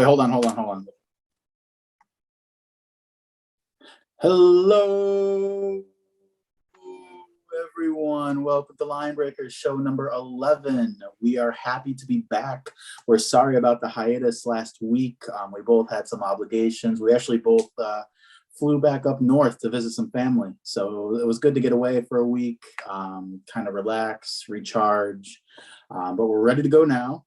Wait, hold on. Hello, everyone. Welcome to Line Breakers, show number 11. We are happy to be back. We're sorry about the hiatus last week. We both had some obligations. We actually both flew back up north to visit some family. So it was good to get away for a week, kind of relax, recharge. But we're ready to go now.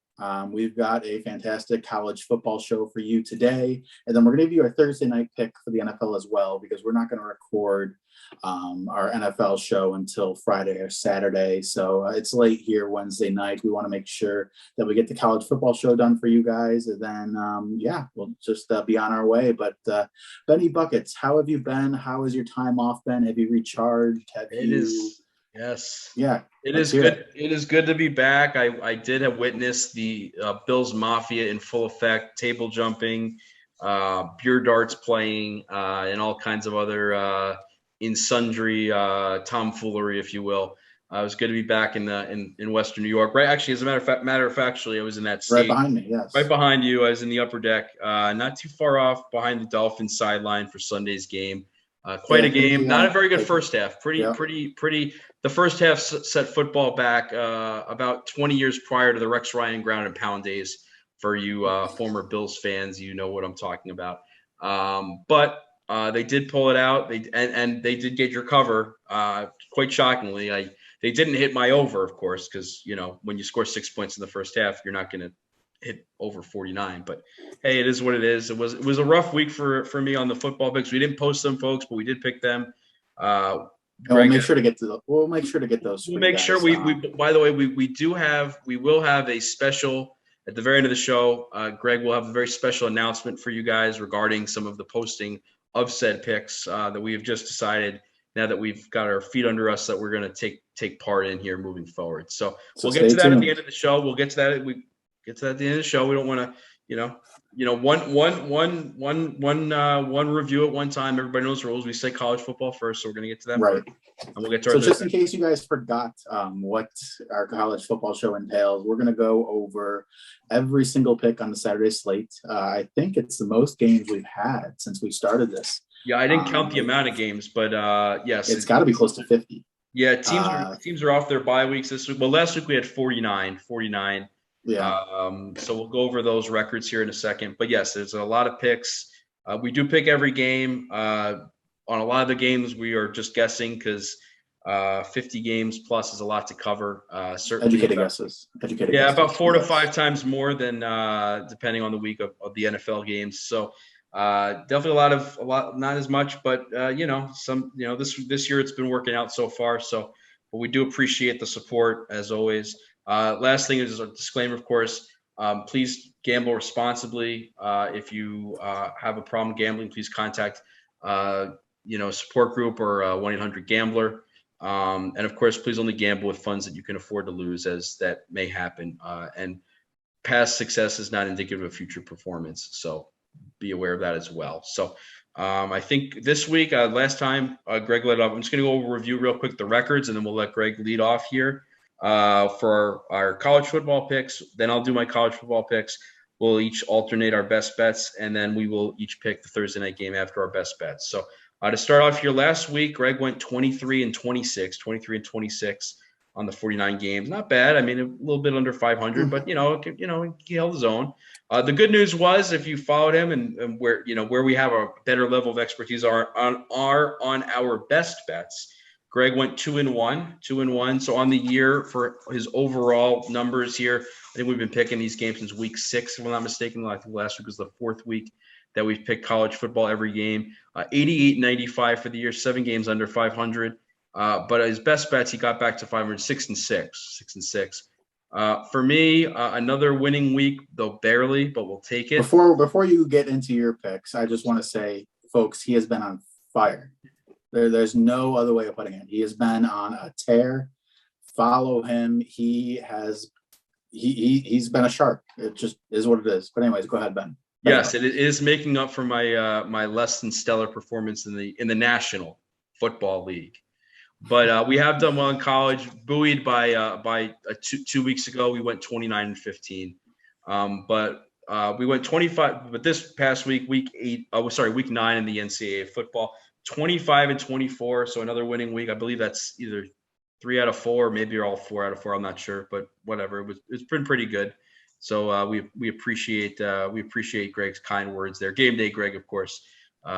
We've got a fantastic college football show for you today. And then we're going to give you our Thursday night pick for the NFL as well, because we're not going to record our NFL show until Friday or Saturday. So it's late here Wednesday night. We want to make sure that we get the college football show done for you guys. And then, we'll just be on our way. But Benny Buckets, how have you been? How has your time off been? Have you recharged? Yes. Yeah. It is good. It is good to be back. I did have witnessed the Bills Mafia in full effect, table jumping, beer darts playing, and all kinds of other in sundry tomfoolery, if you will. It was good to be back in Western New York. Right, actually, as a matter of fact, I was in that Right seat behind me. Yes. right behind you. I was in the upper deck, not too far off behind the Dolphins sideline for Sunday's game. Quite a game. Not a very good first half. Pretty. The first half set football back about 20 years prior to the Rex Ryan ground and pound days. For you former Bills fans, you know what I'm talking about. But they did pull it out. They did get your cover. Quite shockingly, they didn't hit my over, of course, because when you score 6 points in the first half, you're not going to hit over 49. But hey, it is what it is. It was a rough week for me on the football picks. We didn't post them, folks, but we did pick them. We'll make sure to get those. We'll make sure we by the way, we will have a special at the very end of the show. Greg will have a very special announcement for you guys regarding some of the posting of said picks that we have just decided, now that we've got our feet under us, that we're going to take part in here moving forward. So we'll get to that at the end of the show. We'll get to that. We get to that at the end of the show. We don't want to, one review at one time. Everybody knows the rules. We say college football first, so we're going to get to that. Right. And we'll get to so just in case you guys forgot what our college football show entails, we're going to go over every single pick on the Saturday slate. I think it's the most games we've had since we started this. Yeah, I didn't count the amount of games, but yes. It's got to be close to 50. Yeah, teams are off their bye weeks this week. Well, last week we had 49. Yeah. So we'll go over those records here in a second. But yes, there's a lot of picks. We do pick every game. On a lot of the games, we are just guessing because 50 games plus is a lot to cover. Certainly Educated guesses. About 4 to 5 times more than depending on the week of the NFL games. So definitely a lot, not as much, but this year it's been working out so far. So, but we do appreciate the support as always. Last thing is a disclaimer, of course. Please gamble responsibly. If you have a problem gambling, please contact support group or 1-800-GAMBLER. And of course, please only gamble with funds that you can afford to lose, as that may happen. And past success is not indicative of future performance. So be aware of that as well. So I think this week, last time, Greg led off. I'm just going to go over review real quick the records, and then we'll let Greg lead off here for our college football picks. Then I'll do my college football picks. We'll each alternate our best bets, and then we will each pick the Thursday night game after our best bets. So to start off here, last week, Greg went 23-26 on the 49 games. Not bad. I mean, a little bit under 500, but he held his own. The good news was, if you followed him and where we have a better level of expertise are on our best bets. Greg went 2-1. So on the year, for his overall numbers here, I think we've been picking these games since week 6, if I'm not mistaken. I think last week was the 4th week that we've picked college football every game. 88-95 for the year, 7 games under 500. But his best bets, he got back to 500, 6-6. For me, another winning week, though barely, but we'll take it. Before you get into your picks, I just want to say, folks, he has been on fire. There's no other way of putting it. He has been on a tear. Follow him. He's been a shark. It just is what it is. But anyways, go ahead, Ben. Yes, it is making up for my less than stellar performance in the National Football League. But we have done well in college. Buoyed by 2 weeks ago, we went 29-15. But we went 25, but this past week, week 9 in the NCAA football, 25 and 24. So another winning week. I believe that's either 3 out of 4, maybe all 4 out of 4. I'm not sure, but whatever. It's been pretty good. So we appreciate Greg's kind words there. Game day, Greg, of course.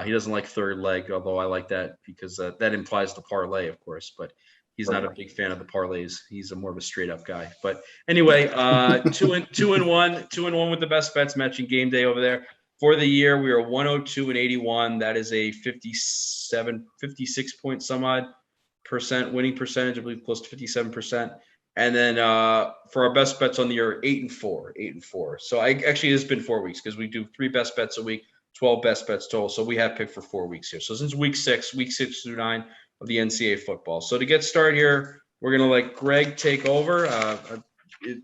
He doesn't like third leg, although I like that because that implies the parlay, of course. But he's not a big fan of the parlays. He's more of a straight up guy. But anyway, 2-1 with the best bets matching game day over there. For the year, we are 102 and 81. That is a 56 point some odd percent winning percentage. I believe close to 57%. And then for our best bets on the year, 8 and 4. So actually it's been 4 weeks because we do 3 best bets a week, 12 best bets total. So we have picked for 4 weeks here. So since week 6 through 9 of the NCAA football. So to get started here, we're going to let Greg take over.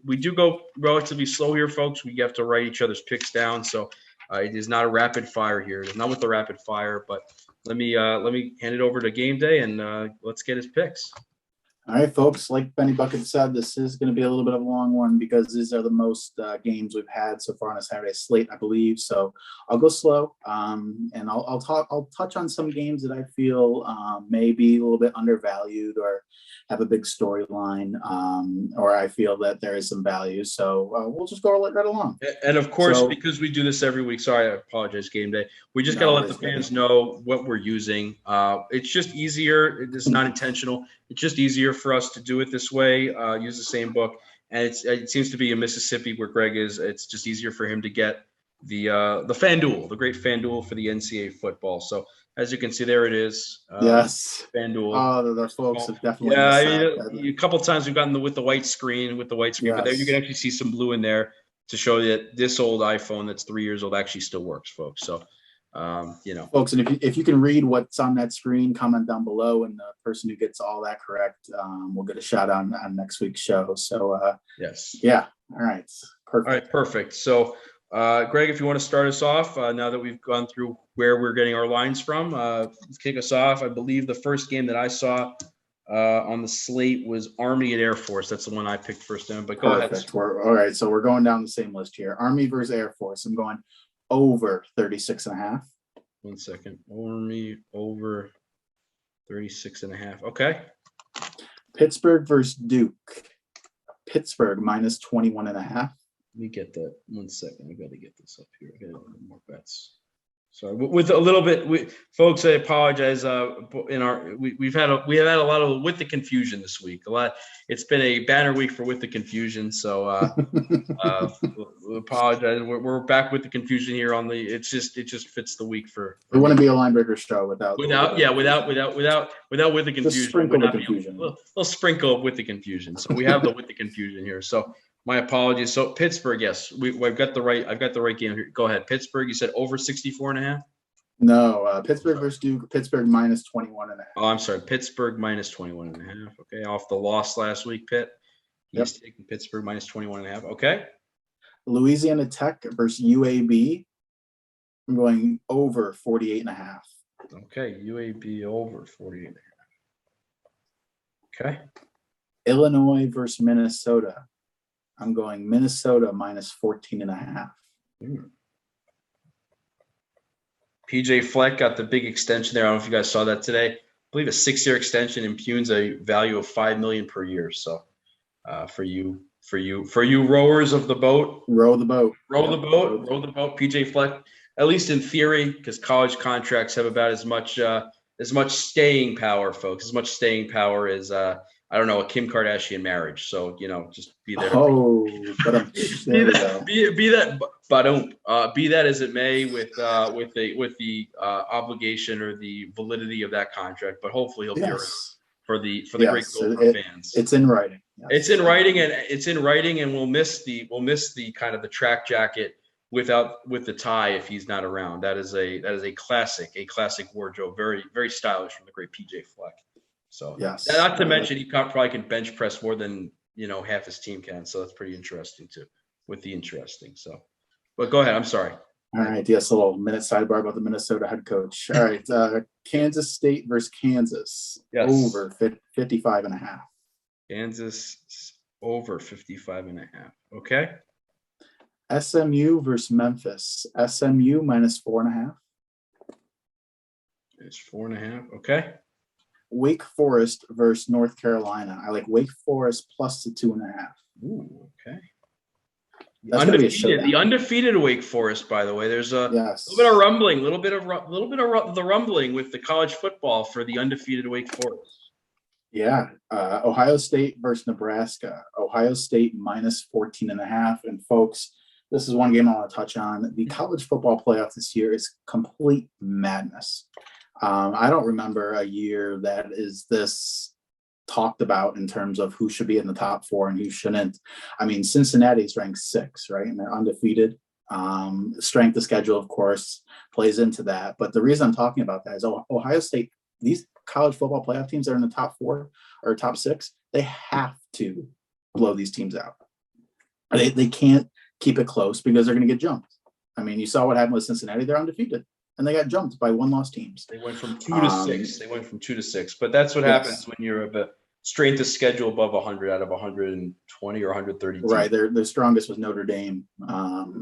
We do go relatively slow here, folks. We have to write each other's picks down. So it is not a rapid fire here. It's not with the rapid fire, but let me hand it over to Game Day and let's get his picks. All right, folks, like Benny Bucket said, this is going to be a little bit of a long one because these are the most games we've had so far on a Saturday slate, I believe. So I'll go slow, and I'll touch on some games that I feel may be a little bit undervalued or have a big storyline, or I feel that there is some value. So we'll just go right along. And of course, because we do this every week, sorry, I apologize, Game Day. We just got to let the fans know what we're using. It's just easier. It's not intentional. It's just easier for us to do it this way, use the same book. And it seems to be in Mississippi where Greg is. It's just easier for him to get the FanDuel, the great FanDuel for the NCAA football. So as you can see, there it is. Yes. FanDuel. Oh, the folks have definitely. Yeah, a couple of times we've gotten with the white screen, yes. But there you can actually see some blue in there to show that this old iPhone that's 3 years old actually still works, folks. So, folks, and if you can read what's on that screen, comment down below, and the person who gets all that correct will get a shout out on next week's show. So yes, yeah, all right, perfect. All right, perfect. So Greg, if you want to start us off, now that we've gone through where we're getting our lines from, let's kick us off. I believe the first game that I saw on the slate was Army and Air Force. That's the one I picked first down, but go ahead. All right, so we're going down the same list here. Army versus Air Force. I'm going over 36.5. 1 second. Army over 36.5. Okay. Pittsburgh versus Duke. Pittsburgh minus 21.5. Let me get that. 1 second. I got to get this up here. I got more bets. Sorry, with a little bit, folks. I apologize. We have had a lot of with the confusion this week. It's been a banner week for with the confusion. So we apologize. We're back with the confusion here on the. It just fits the week for. We want to be a line breaker show without with the confusion. Just sprinkle the confusion. We'll sprinkle with the confusion. So we have the with the confusion here. So. My apologies. So Pittsburgh, yes, I've got the right game here. Go ahead. Pittsburgh, you said over 64.5? No, Pittsburgh versus Duke. Pittsburgh minus 21.5. Oh, I'm sorry. Pittsburgh minus 21.5. Okay, off the loss last week, Pitt. He's taking Pittsburgh minus 21.5. Okay. Louisiana Tech versus UAB. I'm going over 48.5. Okay, UAB over 48.5. Okay. Illinois versus Minnesota. I'm going Minnesota minus 14.5. PJ Fleck got the big extension there. I don't know if you guys saw that today. I believe a 6-year extension impugns a value of $5 million per year. So for you rowers of the boat, row the boat. PJ Fleck, at least in theory, because college contracts have about as much staying power, folks. As much staying power as I don't know, a Kim Kardashian marriage. So, just be there. Be that as it may with the obligation or the validity of that contract, but hopefully he'll be around for the great Goldberg fans. It's in writing. Yes. It's in writing, and we'll miss the kind of the track jacket with the tie if he's not around. That is a classic wardrobe, very, very stylish from the great PJ Fleck. So yes, not to mention he probably can bench press more than half his team can. So that's pretty interesting too. With the interesting. So, but go ahead. I'm sorry. All right. Yes, a little minute sidebar about the Minnesota head coach. All right, Kansas State versus Kansas. Yes. Over 55.5. Kansas over 55.5. Okay. SMU versus Memphis. SMU -4.5. It's 4.5. Okay. Wake Forest versus North Carolina. I like Wake Forest plus the 2.5. Ooh, okay. The undefeated Wake Forest, by the way. There's a little bit of rumbling, a little bit of the rumbling with the college football for the undefeated Wake Forest. Yeah, Ohio State versus Nebraska. Ohio State -14.5. And folks, this is one game I want to touch on. The college football playoff this year is complete madness. I don't remember a year that is this talked about in terms of who should be in the top 4 and who shouldn't. I mean, Cincinnati's ranked 6, right? And they're undefeated. Strength of schedule, of course, plays into that. But the reason I'm talking about that is Ohio State, these college football playoff teams that are in the top 4 or top 6, they have to blow these teams out. They can't keep it close because they're going to get jumped. I mean, you saw what happened with Cincinnati. They're undefeated. And they got jumped by one-loss teams. They went from 2 to 6. But that's what happens when you're a strength of schedule above 100 out of 120 or 130 teams. Right. Their strongest was Notre Dame on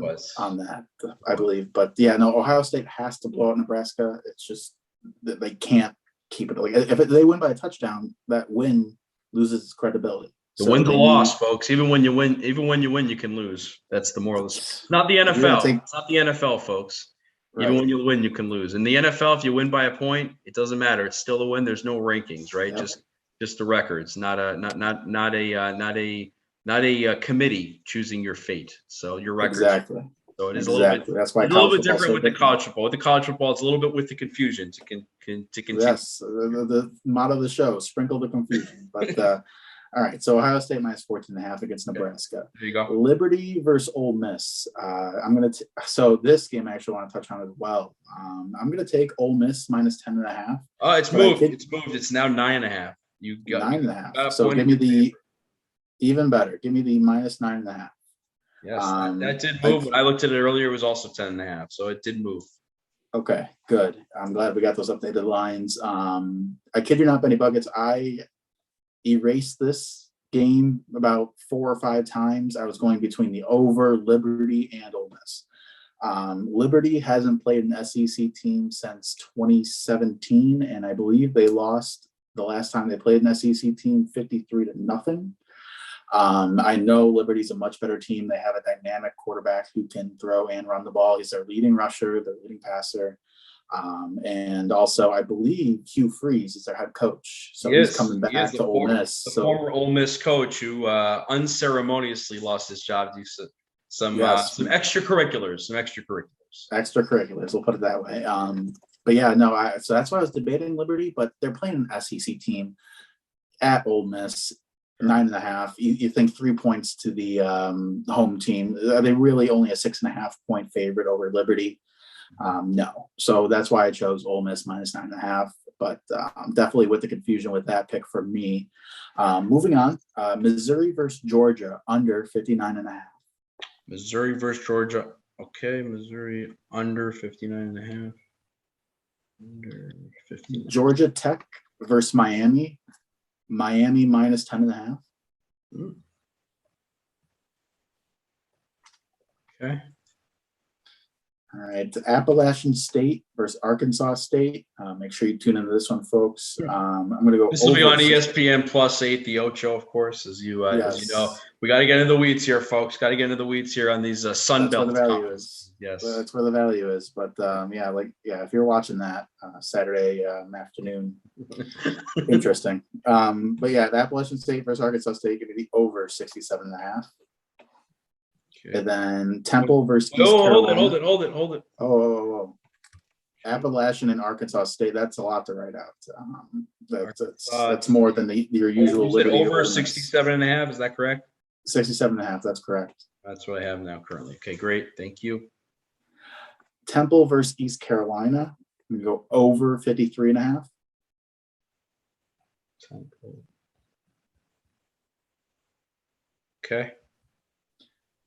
that, I believe. But, yeah, no, Ohio State has to blow out Nebraska. It's just that they can't keep it. Like, if they win by a touchdown, that win loses its credibility. The win's a loss, folks. Even when you win, you can lose. That's the moral. Not the NFL. It's not the NFL, folks. Right. Even when you win, you can lose. In the NFL, if you win by a point, it doesn't matter. It's still a win. There's no rankings, right? Yep. Just the records, not a committee choosing your fate. So your records. Exactly. So it is a little bit. That's why it's a little bit different with the college football. With the college football, it's a little bit with the confusion to continue. Yes, the motto of the show: sprinkle the confusion. But all right, so Ohio State -14.5 against Nebraska. There you go. Liberty versus Ole Miss. So this game I actually want to touch on as well. I'm gonna take Ole Miss -10.5. Oh, it's moved. It's moved. It's now 9.5. You got 9.5. So give me the even better. Give me the -9.5. Yes, that did move. When I looked at it earlier, it was also 10.5. So it did move. Okay, good. I'm glad we got those updated lines. I kid you not, Benny Buckets. I erased this game about 4 or 5 times. I was going between the over, Liberty, and Ole Miss. Liberty hasn't played an SEC team since 2017, and I believe they lost the last time they played an SEC team 53-0. I know Liberty's a much better team. They have a dynamic quarterback who can throw and run the ball. He's their leading rusher, their leading passer. And also, I believe Hugh Freeze is their head coach. So he's coming back to Ole Miss. The former Ole Miss coach who unceremoniously lost his job due to some extracurriculars. Extracurriculars, we'll put it that way. But yeah, no, so that's why I was debating Liberty, but they're playing an SEC team at Ole Miss. 9.5. You think 3 points to the home team? Are they really only a 6.5 point favorite over Liberty? No. So that's why I chose Ole Miss -9.5. But definitely with the confusion with that pick for me. Moving on, Missouri versus Georgia under 59.5. Missouri versus Georgia. Okay, Missouri under 59.5. Under 59. Georgia Tech versus Miami. Miami -10.5. Okay. All right. Appalachian State versus Arkansas State. Make sure you tune into this one, folks. I'm going to go. This will be on ESPN +8, the Ocho, of course, as you know. We got to get into the weeds here, folks. Got to get into the weeds here on these Sun Belt conferences. Yes, that's where the value is. But if you're watching that Saturday afternoon, interesting. But yeah, the Appalachian State versus Arkansas State going to be over 67.5. Okay. And then Temple versus East Carolina. Hold it. Oh. Appalachian and Arkansas State. That's a lot to write out. That's more than your usual Liberty. Over 67.5. Is that correct? 67.5. That's correct. That's what I have now currently. Okay, great. Thank you. Temple versus East Carolina. I'm going to go over 53.5. Temple. Okay.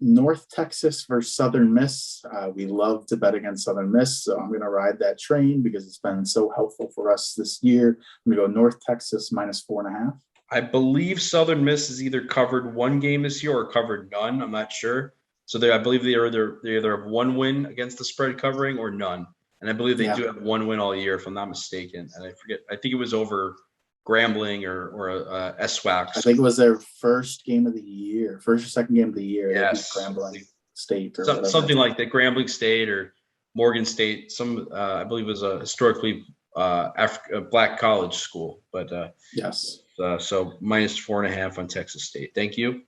North Texas versus Southern Miss. We love to bet against Southern Miss, so I'm going to ride that train because it's been so helpful for us this year. I'm going to go North Texas -4.5. I believe Southern Miss has either covered one game this year or covered none. I'm not sure. So I believe they either have one win against the spread covering or none. And I believe they do have one win all year, if I'm not mistaken. And I forget, I think it was over Grambling or SWAC. I think it was their first game of the year, first or second game of the year. Yes. Grambling State or something like that, Grambling State or Morgan State. I believe it was a historically black college school, but yes. So -4.5 on Texas State. Thank you.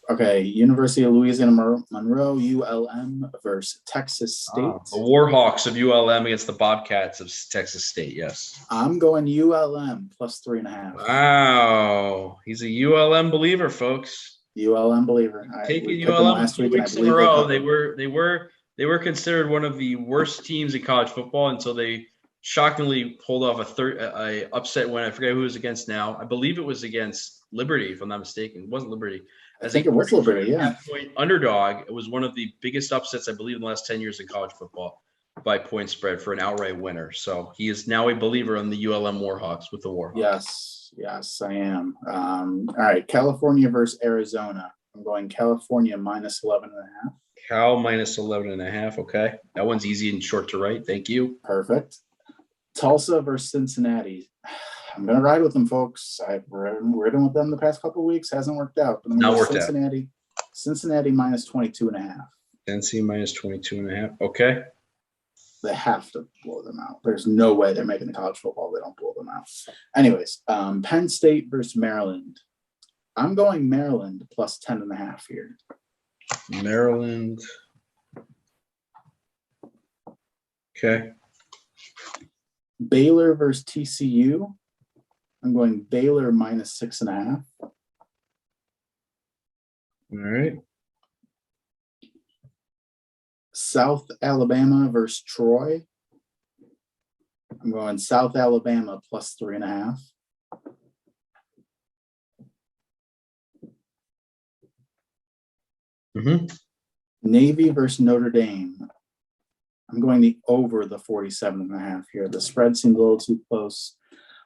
Okay, University of Louisiana Monroe, ULM versus Texas State. The Warhawks of ULM against the Bobcats of Texas State. Yes. I'm going ULM +3.5. Wow, he's a ULM believer, folks. ULM believer. Taking ULM last week, 2 weeks in a row. They were considered one of the worst teams in college football until they shockingly pulled off a upset win. I forget who it was against now. I believe it was against Liberty, if I'm not mistaken. It wasn't Liberty. I think it was Liberty, yeah. Point underdog. It was one of the biggest upsets, I believe, in the last 10 years in college football by point spread for an outright winner. So he is now a believer in the ULM Warhawks with the Warhawks. Yes, I am. All right, California versus Arizona. I'm going California -11.5. Cal -11.5. Okay. That one's easy and short to write. Thank you. Perfect. Tulsa versus Cincinnati. I'm going to ride with them, folks. I've ridden with them the past couple of weeks. Hasn't worked out. But I'm not worked Cincinnati, out. Cincinnati -22.5. NC -22.5. Okay. They have to blow them out. There's no way they're making the college football. They don't blow them out. Anyways, Penn State versus Maryland. I'm going Maryland +10.5 here. Maryland. Okay. Baylor versus TCU. I'm going Baylor -6.5. All right. South Alabama versus Troy. I'm going South Alabama +3.5. Navy versus Notre Dame. I'm going the over the 47.5 here. The spread seems a little too close.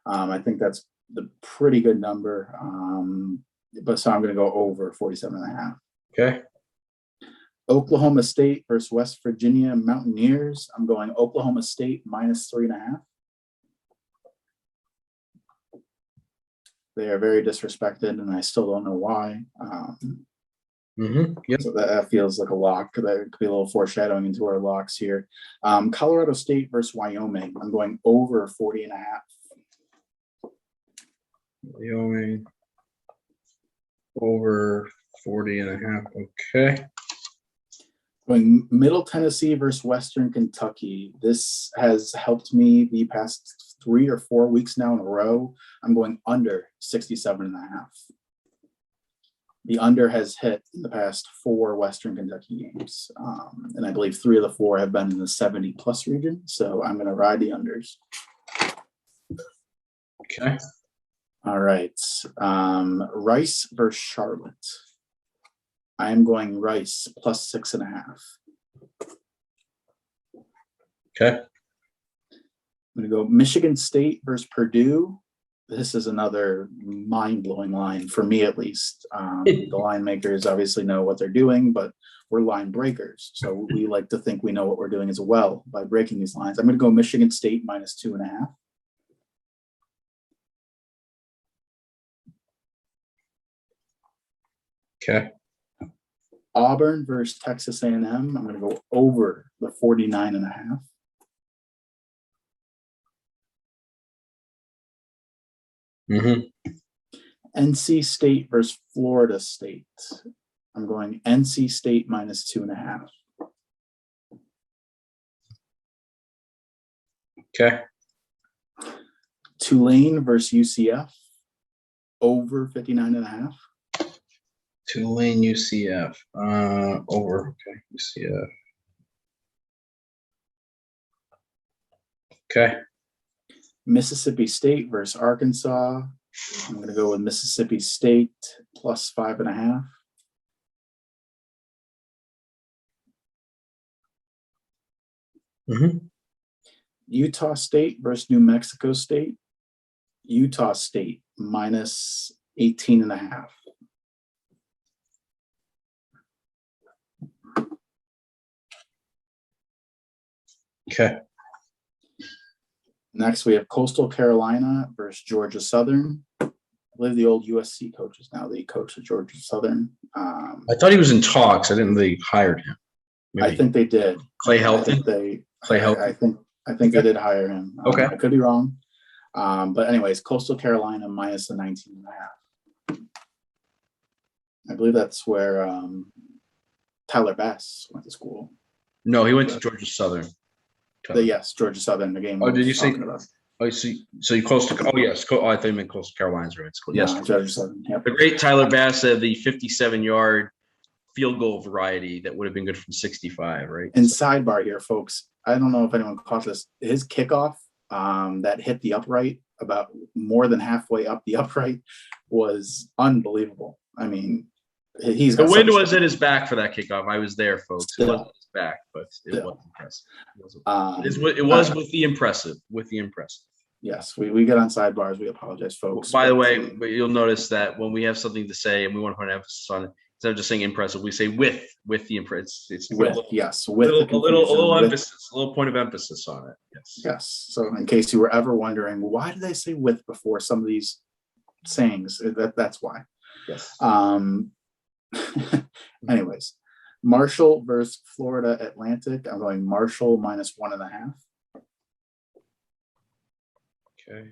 I think that's the pretty good number. So I'm going to go over 47.5. Okay. Oklahoma State versus West Virginia Mountaineers. I'm going Oklahoma State -3.5. They are very disrespected, and I still don't know why. Yep. So that feels like a lock. There could be a little foreshadowing into our locks here. Colorado State versus Wyoming. I'm going over 40.5. Wyoming over 40.5. Okay. Going Middle Tennessee versus Western Kentucky. This has helped me the past 3 or 4 weeks now in a row. I'm going under 67.5. The under has hit in the past 4 Western Kentucky games. And I believe 3 of the 4 have been in the 70+ region. So I'm going to ride the unders. Okay. All right. Rice versus Charlotte. I am going Rice +6.5. Okay. I'm going to go Michigan State versus Purdue. This is another mind-blowing line for me, at least. The line makers obviously know what they're doing, but we're line breakers. So we like to think we know what we're doing as well by breaking these lines. I'm going to go Michigan State -2.5. Okay. Auburn versus Texas A&M. I'm going to go over the 49.5. NC State versus Florida State. I'm going NC State -2.5. Okay. Tulane versus UCF. Over 59.5. Tulane UCF. Over. Okay. UCF. Okay. Mississippi State versus Arkansas. I'm going to go with Mississippi State +5.5. Utah State versus New Mexico State. Utah State -18.5. Okay. Next, we have Coastal Carolina versus Georgia Southern. I believe the old USC coach is now the coach of Georgia Southern. I thought he was in talks. I didn't know they hired him. I think they did. Clay I think Helton. they. Clay Helton. I think they did hire him. Okay. I could be wrong. But anyways, Coastal Carolina minus the 19.5. I believe that's where Tyler Bass went to school. No, he went to Georgia Southern. Yes, Georgia Southern. The game. Oh, did you say? About. Oh, so you close to? Oh, yes. Oh, I thought you meant Coastal Carolina's right. It's cool. Yes, Georgia Southern. Yep. The great Tyler Bass had the 57-yard field goal variety that would have been good from 65, right? And sidebar here, folks. I don't know if anyone caught this. His kickoff that hit the upright about more than halfway up the upright was unbelievable. I mean, he's the wind was at his back for that kickoff. I was there, folks. It wasn't his back, but it was impressive. It was with the impressive. Yes, we get on sidebars. We apologize, folks. By the way, but you'll notice that when we have something to say and we want to put an emphasis on it, instead of just saying impressive, we say with the impressive. It's with yes, with a little emphasis, a little point of emphasis on it. Yes. So in case you were ever wondering, why do they say with before some of these sayings? That's why. Yes. Anyways, Marshall versus Florida Atlantic. I'm going Marshall minus 1.5. Okay.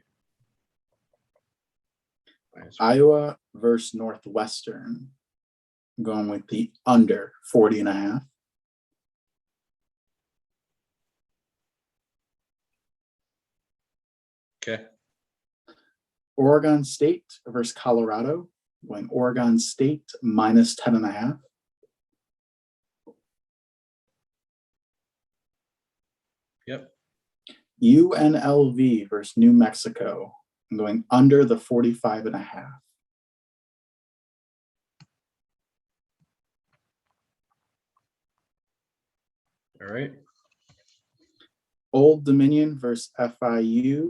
Iowa versus Northwestern. I'm going with the under 40.5. Okay. Oregon State versus Colorado. I'm going Oregon State minus 10.5. Yep. UNLV versus New Mexico. I'm going under the 45.5. All right. Old Dominion versus FIU.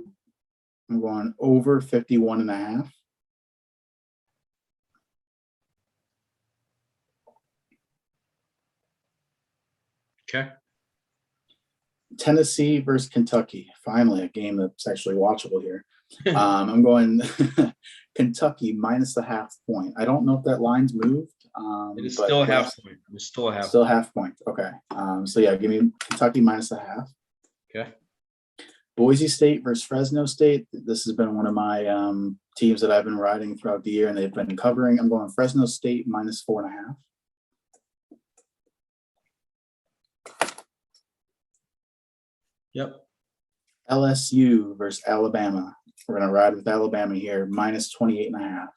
I'm going over 51.5. Okay. Tennessee versus Kentucky. Finally, a game that's actually watchable here. I'm going Kentucky minus the half point. I don't know if that line's moved. It is still a half point. It's still a half. Still half point. Okay. So yeah, give me Kentucky minus the half. Okay. Boise State versus Fresno State. This has been one of my teams that I've been riding throughout the year, and they've been covering. I'm going Fresno State minus 4.5. Yep. LSU versus Alabama. We're going to ride with Alabama here, minus 28.5.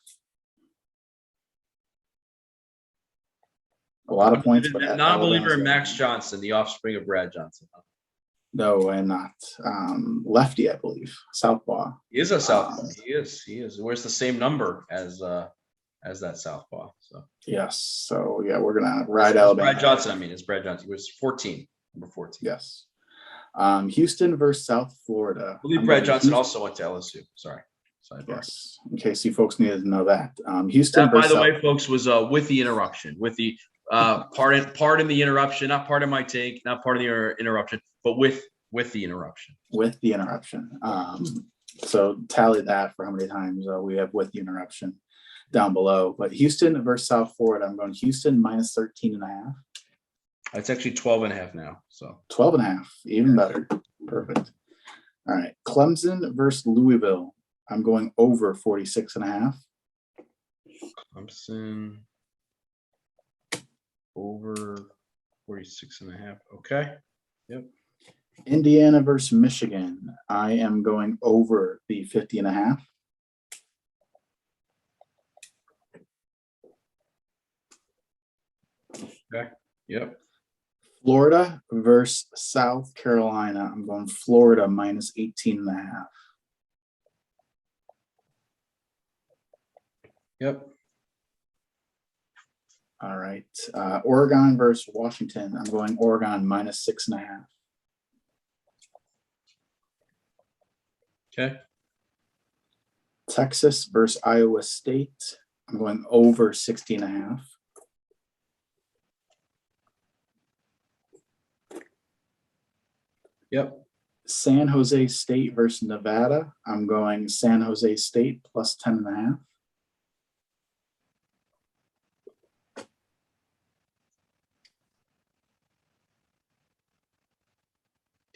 A lot of points. But not a believer in Max Johnson, the offspring of Brad Johnson. No, I'm not. Lefty, I believe. Southpaw. He is a southpaw. He is. He wears the same number as that southpaw. So yes. So yeah, we're gonna ride Alabama. Brad Johnson. I mean, it's Brad Johnson. He was 14, number 14. Yes. Houston versus South Florida. I believe Brad Johnson also went to LSU. Sorry. Yes. In case you folks needed to know that. Houston. That, by the way, folks, was with the interruption. With the pardon the interruption. Not part of my take. Not part of the interruption. But with the interruption. With the interruption. So tally that for how many times we have with the interruption down below. But Houston versus South Florida. I'm going Houston minus 13.5. It's actually 12.5 now. So 12.5, even better. Perfect. All right. Clemson versus Louisville. I'm going over 46.5. Clemson over 46.5. Okay. Yep. Indiana versus Michigan. I am going over the 50.5. Okay. Yep. Florida versus South Carolina. I'm going Florida minus 18.5. Yep. All right. Oregon versus Washington. I'm going Oregon minus 6.5. Okay. Texas versus Iowa State. I'm going over 60.5. Yep. San Jose State versus Nevada. I'm going San Jose State plus 10.5.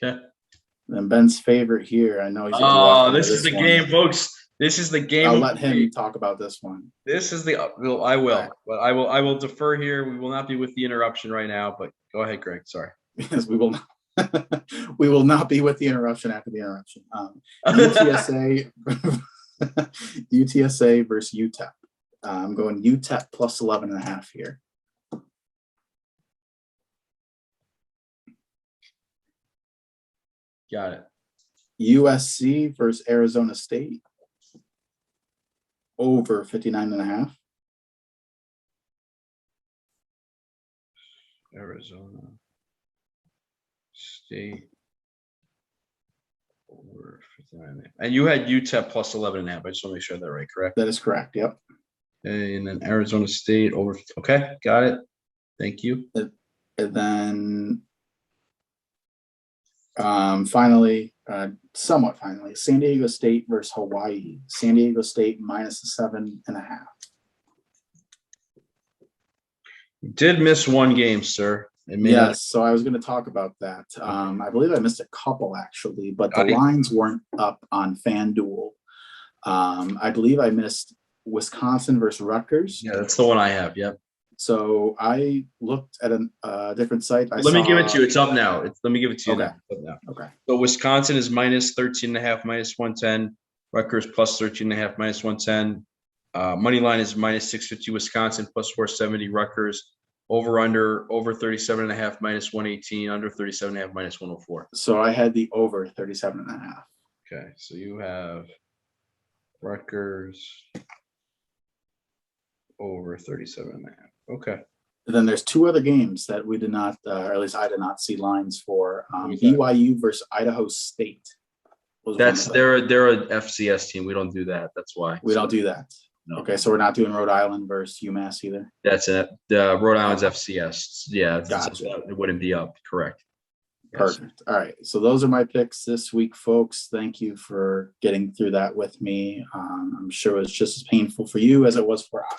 Okay. And Ben's favorite here. I know he's going to Oh, walk into this is the one. game, folks. This is the game. I'll let him talk about this one. This is the. Well, I will, Right. but I will defer here. We will not be with the interruption right now. But go ahead, Greg. Sorry. Yes, we will not. We will not be with the interruption after the interruption. UTSA, UTSA versus UTEP. I'm going UTEP plus 11.5 here. Got it. USC versus Arizona State. Over 59.5. Arizona State over 59. And you had UTEP plus 11.5. I just want to make sure I have that right, correct? That is correct. Yep. And then Arizona State over. Okay, got it. Thank you. And then finally, somewhat finally, San Diego State versus Hawaii. San Diego State minus 7.5. You did miss one game, sir. Yes, so I was going to talk about that. I believe I missed a couple actually, but the lines weren't up on FanDuel. I believe I missed Wisconsin versus Rutgers. Yeah, that's the one I have. Yep. So I looked at a different site. Let me give it to you. It's up now. Let me give it to you now. Okay. So Wisconsin is minus 13.5, minus 110. Rutgers plus 13.5, minus 110. Money line is minus 650. Wisconsin plus 470. Rutgers over 37.5, minus 118. Under 37.5, minus 104. So I had the over 37.5. Okay, so you have Rutgers over 37.5. Okay. And then there's two other games that we did not, or at least I did not see lines for. BYU versus Idaho State. They're a FCS team. We don't do that. That's why we don't do that. No. Okay, so we're not doing Rhode Island versus UMass either. That's it. Rhode Island's FCS. Yeah, gotcha. It wouldn't be up. Correct. Perfect. Yes. All right. So those are my picks this week, folks. Thank you for getting through that with me. I'm sure it was just as painful for you as it was for I.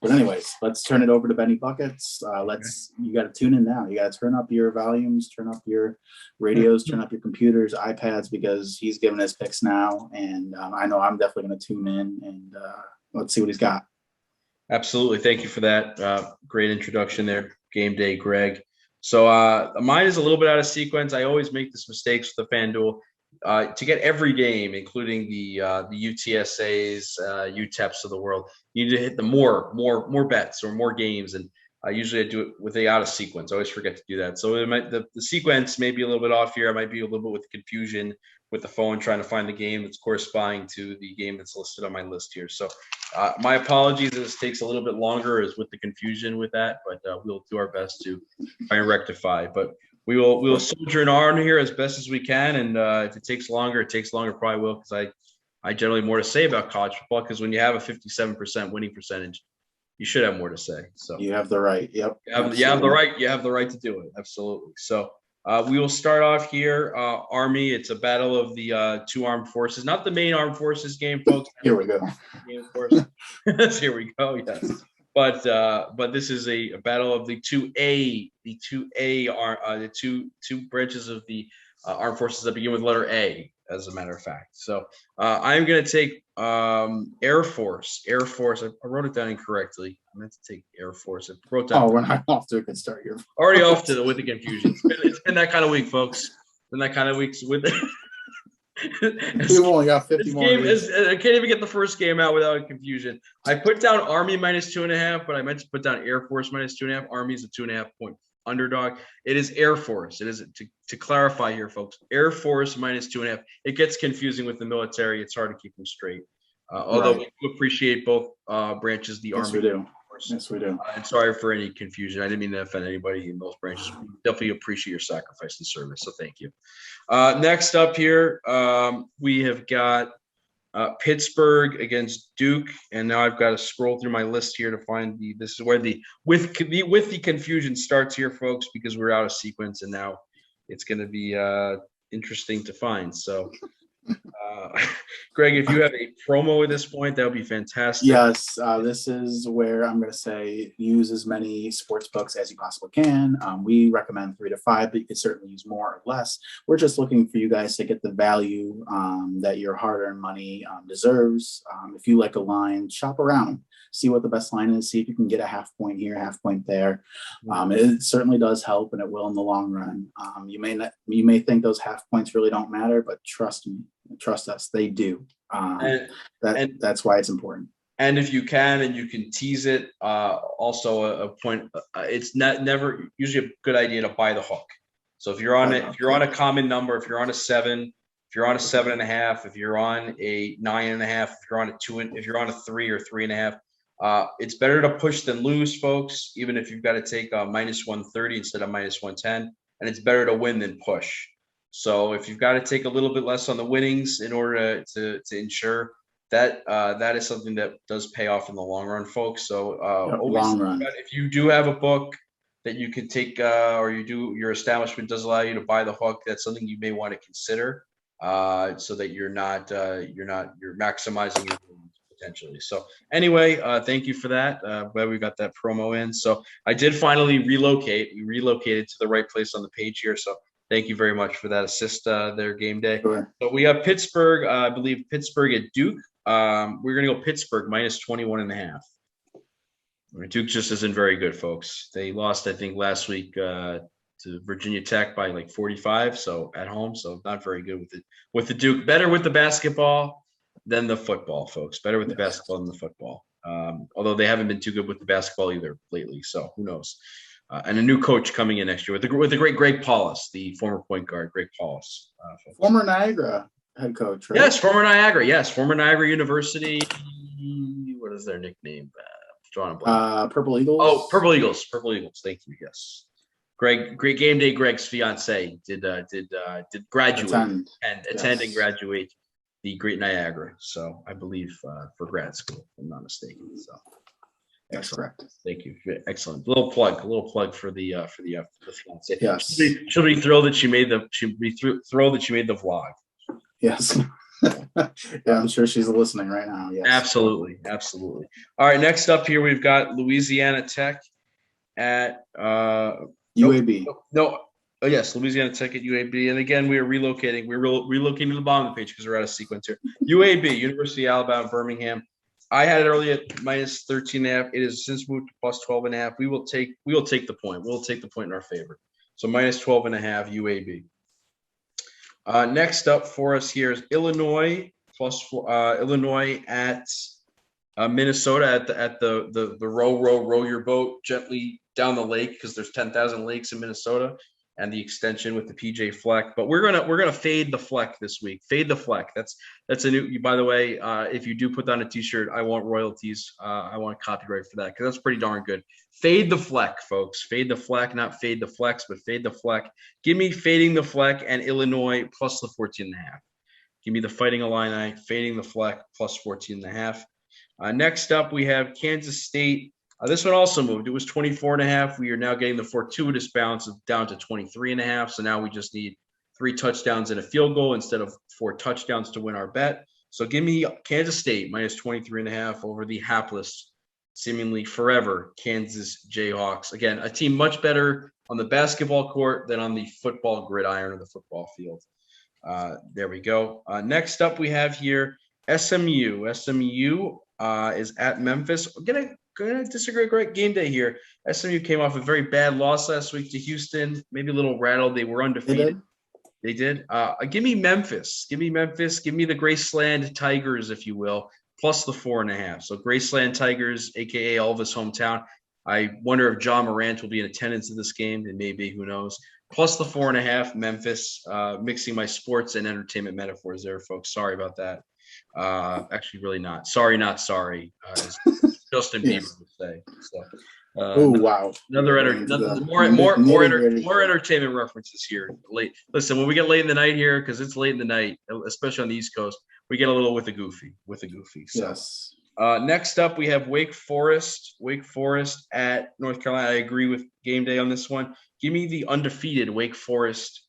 But anyways, let's turn it over to Benny Buckets. You got to tune in now. You got to turn up your volumes, turn up your radios, turn up your computers, iPads, because he's giving his picks now. And I know I'm definitely going to tune in and let's see what he's got. Absolutely. Thank you for that. Great introduction there. Game day, Greg. So mine is a little bit out of sequence. I always make this mistakes with the FanDuel. To get every game, including the UTSAs, UTEPs of the world, you need to hit the more bets or more games. And usually I do it with the out of sequence. I always forget to do that. So the sequence may be a little bit off here. I might be a little bit with confusion with the phone trying to find the game that's corresponding to the game that's listed on my list here. So my apologies. This takes a little bit longer is with the confusion with that, but we'll do our best to try and rectify. But we will soldier on here as best as we can, and if it takes longer, it takes longer. Probably will, because I generally have more to say about college football, because when you have a 57% winning percentage, you should have more to say. So you have the right. Yep. You have the right. You have the right to do it. Absolutely. So we will start off here. Army. It's a battle of the two armed forces, not the main armed forces game, folks. Here we go. Game, of course. Here we go. Yes. But this is a battle of the two branches of the armed forces that begin with letter A, as a matter of fact. So I'm going to take Air Force. I wrote it down incorrectly. I meant to take Air Force. I wrote down. Oh, we're not off to a good start here. Already off to with the confusion. It's been that kind of week, folks. It's been that kind of weeks with. We've only got 50 more. I can't even get the first game out without confusion. I put down Army minus 2.5, but I meant to put down Air Force minus 2.5. Army is a 2.5 point underdog. It is Air Force. It is to clarify here, folks. Air Force minus 2.5. It gets confusing with the military. It's hard to keep them straight. Although we do appreciate both branches, the Army. We do. Yes, we do. And sorry for any confusion. I didn't mean to offend anybody in those branches. We definitely appreciate your sacrifice and service. So thank you. Next up here, we have got Pittsburgh against Duke, and now I've got to scroll through my list here to find this is where with the confusion starts here, folks, because we're out of sequence, and now it's going to be interesting to find. So, Greg, if you have a promo at this point, that would be fantastic. Yes, this is where I'm going to say use as many sports books as you possibly can. We recommend 3 to 5, but you can certainly use more or less. We're just looking for you guys to get the value that your hard-earned money deserves. If you like a line, shop around, see what the best line is, see if you can get a half point here, half point there. It certainly does help, and it will in the long run. You may think those half points really don't matter, but trust me, trust us, they do. That's why it's important. And if you can, and you can tease it, also a point. It's never usually a good idea to buy the hook. So if you're on if you're on a common number, if you're on a 7, if you're on a 7.5, if you're on a 9.5, if you're on a 2, if you're on a 3 or 3.5, it's better to push than lose, folks. Even if you've got to take a minus 130 instead of minus 110, and it's better to win than push. So if you've got to take a little bit less on the winnings in order to ensure that, that is something that does pay off in the long run, folks. So always, long run. if you do have a book that you can take, or your establishment does allow you to buy the hook, that's something you may want to consider, so that you're maximizing your winnings potentially. So anyway, thank you for that. Glad we got that promo in. So I did finally relocate. We relocated to the right place on the page here. So thank you very much for that assist there, game day. Sure. So we have Pittsburgh, I believe Pittsburgh at Duke. We're going to go Pittsburgh minus 21.5. Duke just isn't very good, folks. They lost, I think, last week to Virginia Tech by like 45, so at home. So not very good with the Duke. Better with the basketball than the football, folks. Better with the basketball than the football. Although they haven't been too good with the basketball either lately. So who knows? And a new coach coming in next year with the great Greg Paulus, the former point guard, Greg Paulus. Former Niagara head coach, right? Yes, former Niagara. Yes, former Niagara University. What is their nickname? Purple Eagles. Oh, Purple Eagles. Purple Eagles. Thank you. Yes. Greg, great game day. Greg's fiance did graduate attend and graduate the Great Niagara. So I believe for grad school, if I'm not mistaken. So. That's correct. Thank you. Excellent. A little plug for the fiance. Yes. She'll be thrilled that she made the vlog. Yes. Yeah, I'm sure she's listening right now. Yes. Absolutely. All right. Next up here, we've got Louisiana Tech at UAB. Yes, Louisiana Tech at UAB. And again, we are relocating. We're relocating to the bottom of the page because we're out of sequence here. UAB, University of Alabama, Birmingham. I had it early at minus 13.5. It has since moved to plus 12.5. We will take the point. We'll take the point in our favor. So minus 12.5 UAB. Next up for us here is Illinois Illinois at Minnesota at the row your boat gently down the lake, because there's 10,000 lakes in Minnesota, and the extension with the PJ Fleck. But we're gonna fade the Fleck this week. Fade the Fleck. That's a new. By the way, if you do put down a T-shirt, I want royalties. I want copyright for that, because that's pretty darn good. Fade the Fleck, folks. Fade the Fleck, not fade the flex, but fade the Fleck. Give me fading the Fleck and Illinois plus the 14.5. Give me the Fighting Illini fading the Fleck plus 14.5. Next up, we have Kansas State. This one also moved. It was 24.5. We are now getting the fortuitous bounce down to 23.5. So now we just need 3 touchdowns and a field goal instead of 4 touchdowns to win our bet. So give me Kansas State minus 23.5 over the hapless, seemingly forever Kansas Jayhawks. Again, a team much better on the basketball court than on the football gridiron or the football field. There we go. Next up, we have here SMU. SMU is at Memphis. Gonna disagree. Great game day here. SMU came off a very bad loss last week to Houston. Maybe a little rattled. They were undefeated. They did. Give me Memphis. Give me Memphis. Give me the Graceland Tigers, if you will, plus the 4.5. So Graceland Tigers, aka Elvis' hometown. I wonder if John Morant will be in attendance at this game. And maybe, who knows? Plus the 4.5. Memphis. Mixing my sports and entertainment metaphors there, folks. Sorry about that. Actually, really not. Sorry, not sorry. Justin Bieber would say. So, wow! More entertainment references here. Late. Listen, when we get late in the night here, because it's late in the night, especially on the East Coast, we get a little with the goofy. So, yes. Next up, we have Wake Forest. Wake Forest at North Carolina. I agree with game day on this one. Give me the undefeated Wake Forest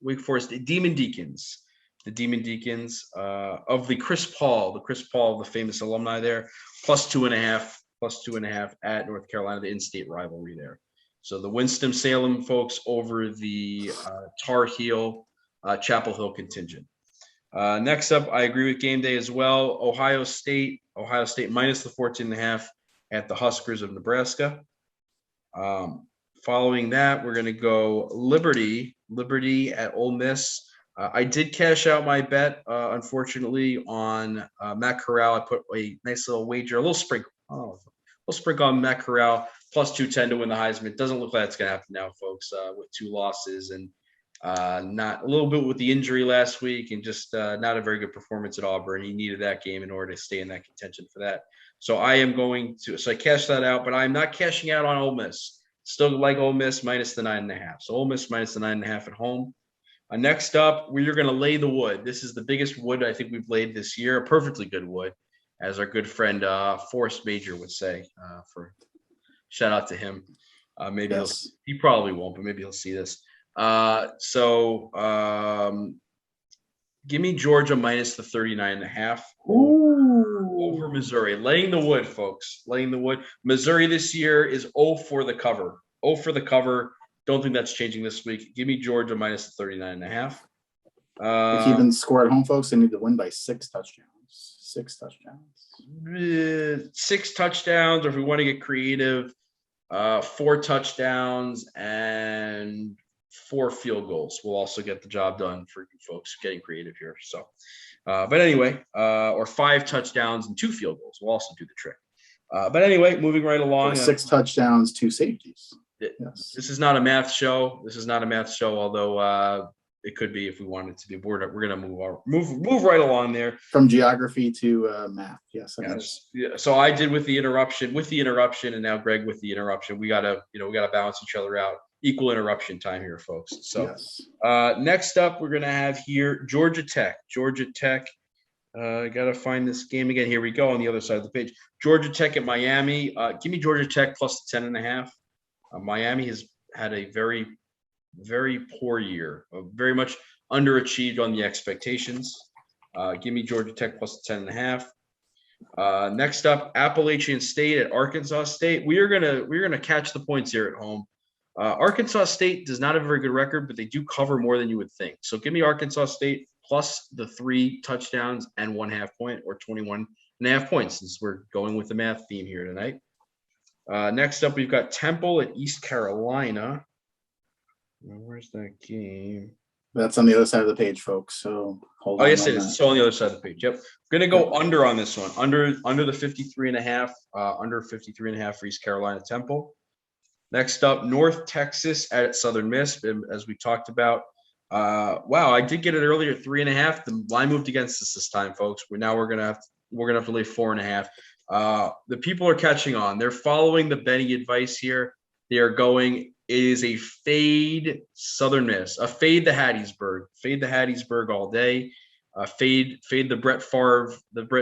Wake Forest, the Demon Deacons. The Demon Deacons of the Chris Paul, the famous alumni there, +2.5 at North Carolina, the in-state rivalry there. So the Winston-Salem folks over the Tar Heel Chapel Hill contingent. Next up, I agree with game day as well. Ohio State minus the 14.5 at the Huskers of Nebraska. Following that, we're going to go Liberty at Ole Miss. I did cash out my bet, unfortunately, on Matt Corral. I put a nice little wager, a little sprinkle on Matt Corral, +210 to win the Heisman. It doesn't look like it's going to happen now, folks, with 2 losses and not a little bit with the injury last week and just not a very good performance at Auburn. He needed that game in order to stay in that contention for that. So I cashed that out, but I'm not cashing out on Ole Miss. Still like Ole Miss minus the 9.5. So Ole Miss minus the 9.5 at home. Next up, we are going to lay the wood. This is the biggest wood I think we've laid this year, a perfectly good wood, as our good friend Forrest Major would say. For shout out to him. Maybe he probably won't, but maybe he'll see this. Give me Georgia minus the 39.5 over Missouri. Laying the wood, folks. Laying the wood. Missouri this year is 0 for the cover. 0 for the cover. Don't think that's changing this week. Give me Georgia minus the 39.5. Keeping score at home, folks. They need to win by 6 touchdowns. 6 touchdowns. 6 touchdowns, or if we want to get creative, 4 touchdowns and 4 field goals will also get the job done for you folks getting creative here. So, but anyway, or 5 touchdowns and 2 field goals will also do the trick. But anyway, moving right along. 6 touchdowns, 2 safeties. Yes. This is not a math show. Although it could be if we wanted to be. We're going to move right along there. From geography to math. Yes. Yeah, so I did with the interruption, and now Greg with the interruption. We gotta balance each other out. Equal interruption time here, folks. So yes. Next up, we're going to have here Georgia Tech. I got to find this game again. Here we go on the other side of the page. Georgia Tech at Miami. Give me Georgia Tech plus 10.5. Miami has had a very, very poor year, very much underachieved on the expectations. Give me Georgia Tech plus 10.5. Next up, Appalachian State at Arkansas State. We're gonna catch the points here at home. Arkansas State does not have a very good record, but they do cover more than you would think. So give me Arkansas State plus the 3 touchdowns and 1/2 point, or 21.5 points, since we're going with the math theme here tonight. Next up, we've got Temple at East Carolina. Where's that game? That's on the other side of the page, folks. So hold on. Oh, yes, it is. It's on the other side of the page. Yep. We're going to go under on this one. Under the 53.5. Under 53.5 for East Carolina Temple. Next up, North Texas at Southern Miss, as we talked about. Wow, I did get it earlier, 3.5. The line moved against us this time, folks. We're gonna have to lay 4.5. The people are catching on. They're following the Benny advice here. They are going. It is a fade Southern Miss, a fade the Hattiesburg all day. Fade the Brett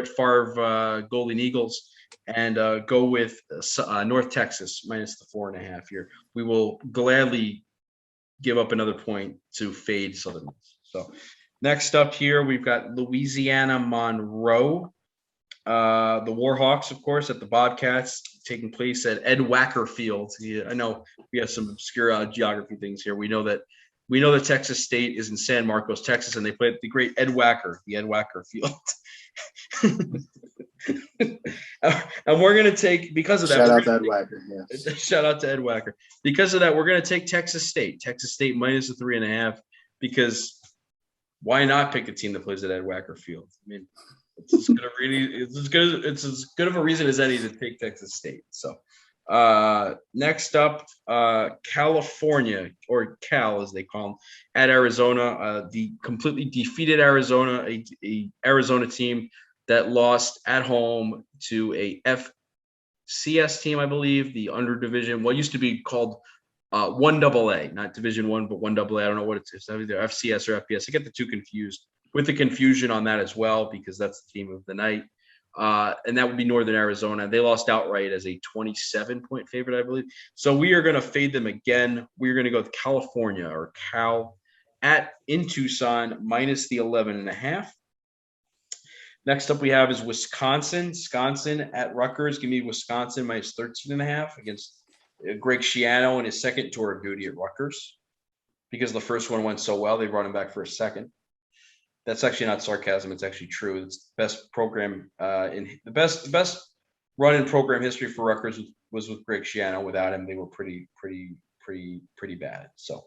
Favre Golden Eagles, and go with North Texas minus the 4.5 here. We will gladly give up another point to fade Southern Miss. So next up here, we've got Louisiana Monroe. The Warhawks, of course, at the Bobcats, taking place at Ed Wacker Field. I know we have some obscure geography things here. We know that Texas State is in San Marcos, Texas, and they play at the great Ed Wacker Field. And we're going to take, because of that. Shout out to Ed Wacker. Yes. Shout out to Ed Wacker. Because of that, we're going to take Texas State minus the 3.5, because why not pick a team that plays at Ed Wacker Field? I mean, it's as good of a reason as any to take Texas State. So next up, California, or Cal as they call them, at Arizona. The completely defeated Arizona, a Arizona team that lost at home to a FCS team, I believe, the under division, what used to be called 1AA, not Division 1, but 1AA. I don't know what it's either FCS or FBS. I get the two confused, with the confusion on that as well, because that's the team of the night. And that would be Northern Arizona. They lost outright as a 27-point favorite, I believe. So we are going to fade them again. We're going to go with California, or Cal, in Tucson, minus the 11.5. Next up we have is Wisconsin. Wisconsin at Rutgers. Give me Wisconsin minus 13.5 against Greg Schiano in his second tour of duty at Rutgers. Because the first one went so well, they brought him back for a second. That's actually not sarcasm. It's actually true. It's the best program the best run in program history for Rutgers was with Greg Schiano. Without him, they were pretty bad. So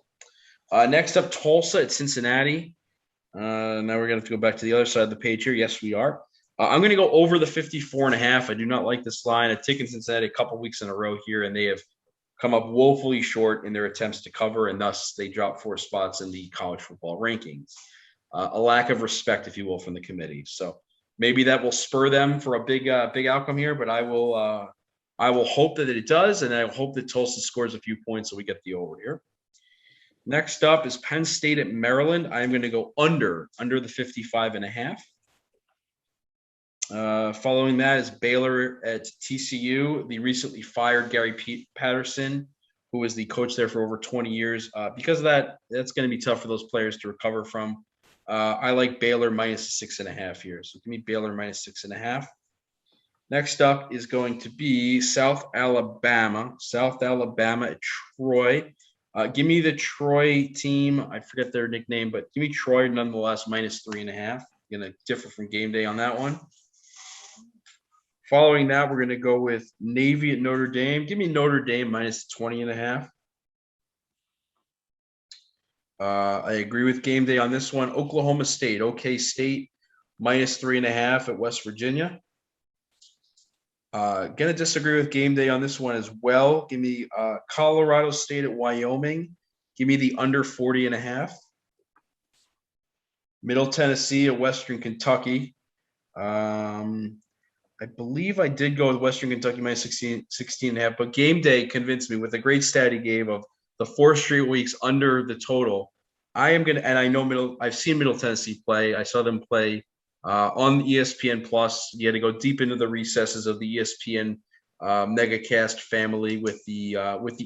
next up, Tulsa at Cincinnati. Now we're going to have to go back to the other side of the page here. Yes, we are. I'm going to go over the 54.5. I do not like this line. I've taken Cincinnati a couple weeks in a row here, and they have come up woefully short in their attempts to cover, and thus they dropped 4 spots in the college football rankings. A lack of respect, if you will, from the committee. So maybe that will spur them for a big outcome here, but I will hope that it does, and I hope that Tulsa scores a few points so we get the over here. Next up is Penn State at Maryland. I'm going to go under the 55.5. Following that is Baylor at TCU. The recently fired Gary Patterson, who was the coach there for over 20 years. Because of that, that's going to be tough for those players to recover from. I like Baylor minus 6.5 here. So give me Baylor minus 6.5. Next up is going to be South Alabama. South Alabama at Troy. Give me the Troy team. I forget their nickname, but give me Troy nonetheless minus 3.5. Going to differ from game day on that one. Following that, we're going to go with Navy at Notre Dame. Give me Notre Dame minus 20.5. I agree with game day on this one. Oklahoma State, OK State, minus 3.5 at West Virginia. Going to disagree with game day on this one as well. Give me Colorado State at Wyoming. Give me the under 40.5. Middle Tennessee at Western Kentucky. I believe I did go with Western Kentucky minus 16.5, but game day convinced me with a great stat he gave of the 4 straight weeks under the total. I am going to, and I know I've seen Middle Tennessee play. I saw them play on ESPN Plus. You had to go deep into the recesses of the ESPN megacast family with the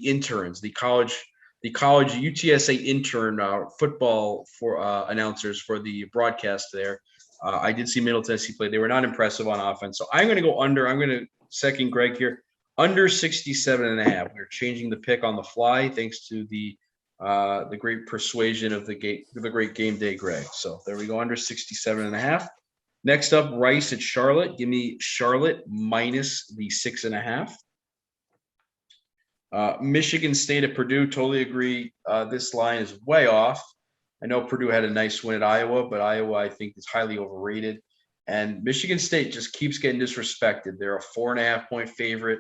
interns, the college UTSA intern football for announcers for the broadcast there. I did see Middle Tennessee play. They were not impressive on offense. So I'm going to go under. I'm going to second Greg here. Under 67.5. We're changing the pick on the fly thanks to the great persuasion of the great game day Greg. So there we go, under 67.5. Next up, Rice at Charlotte. Give me Charlotte minus the 6.5. Michigan State at Purdue. Totally agree. This line is way off. I know Purdue had a nice win at Iowa, but Iowa, I think, is highly overrated. And Michigan State just keeps getting disrespected. They're a 4.5 point favorite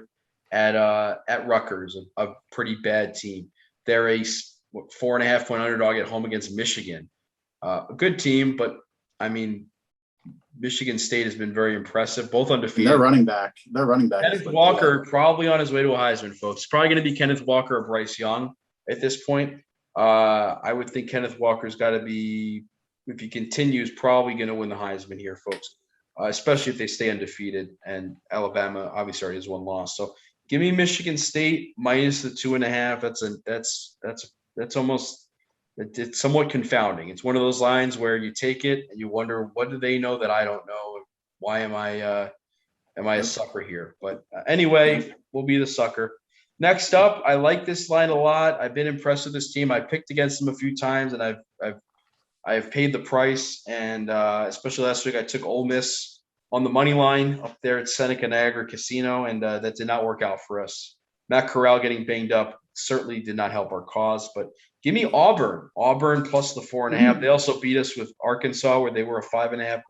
at Rutgers, a pretty bad team. They're a 4.5 point underdog at home against Michigan. A good team, but I mean, Michigan State has been very impressive, both undefeated. Their running back. Kenneth Walker probably on his way to a Heisman, folks. It's probably going to be Kenneth Walker or Bryce Young at this point. I would think Kenneth Walker's got to be, if he continues, probably going to win the Heisman here, folks. Especially if they stay undefeated, and Alabama obviously already has one loss. So give me Michigan State minus the 2.5. That's almost, it's somewhat confounding. It's one of those lines where you take it and you wonder, what do they know that I don't know? Why am I a sucker here? But anyway, we'll be the sucker. Next up, I like this line a lot. I've been impressed with this team. I picked against them a few times, and I've paid the price. And especially last week, I took Ole Miss on the money line up there at Seneca Niagara Casino, and that did not work out for us. Matt Corral getting banged up certainly did not help our cause. But give me Auburn plus the 4.5. They also beat us with Arkansas, where they were a 5.5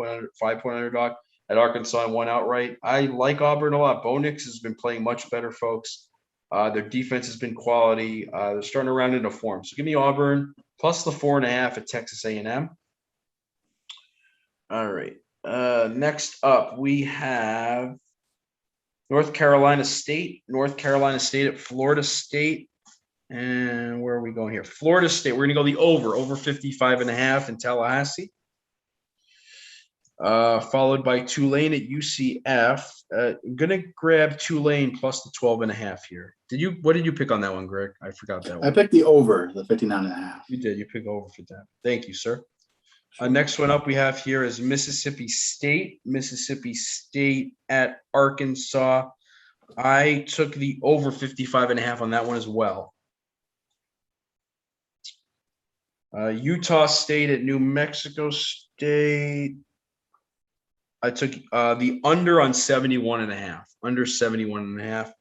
point underdog at Arkansas and won outright. I like Auburn a lot. Bo Nix has been playing much better, folks. Their defense has been quality. They're starting to round into form. So give me Auburn plus the 4.5 at Texas A&M. All right. Next up, we have North Carolina State at Florida State. And where are we going here? Florida State. We're going to go the over 55.5 in Tallahassee. Followed by Tulane at UCF. I'm gonna grab Tulane plus the 12.5 here. What did you pick on that one, Greg? I forgot that I one. picked the over, the 59.5. You did. You pick over for that. Thank you, sir. Next one up we have here is Mississippi State. Mississippi State at Arkansas. I took the over 55.5 on that one as well. Utah State at New Mexico State. I took the under on 71.5. Under 71.5.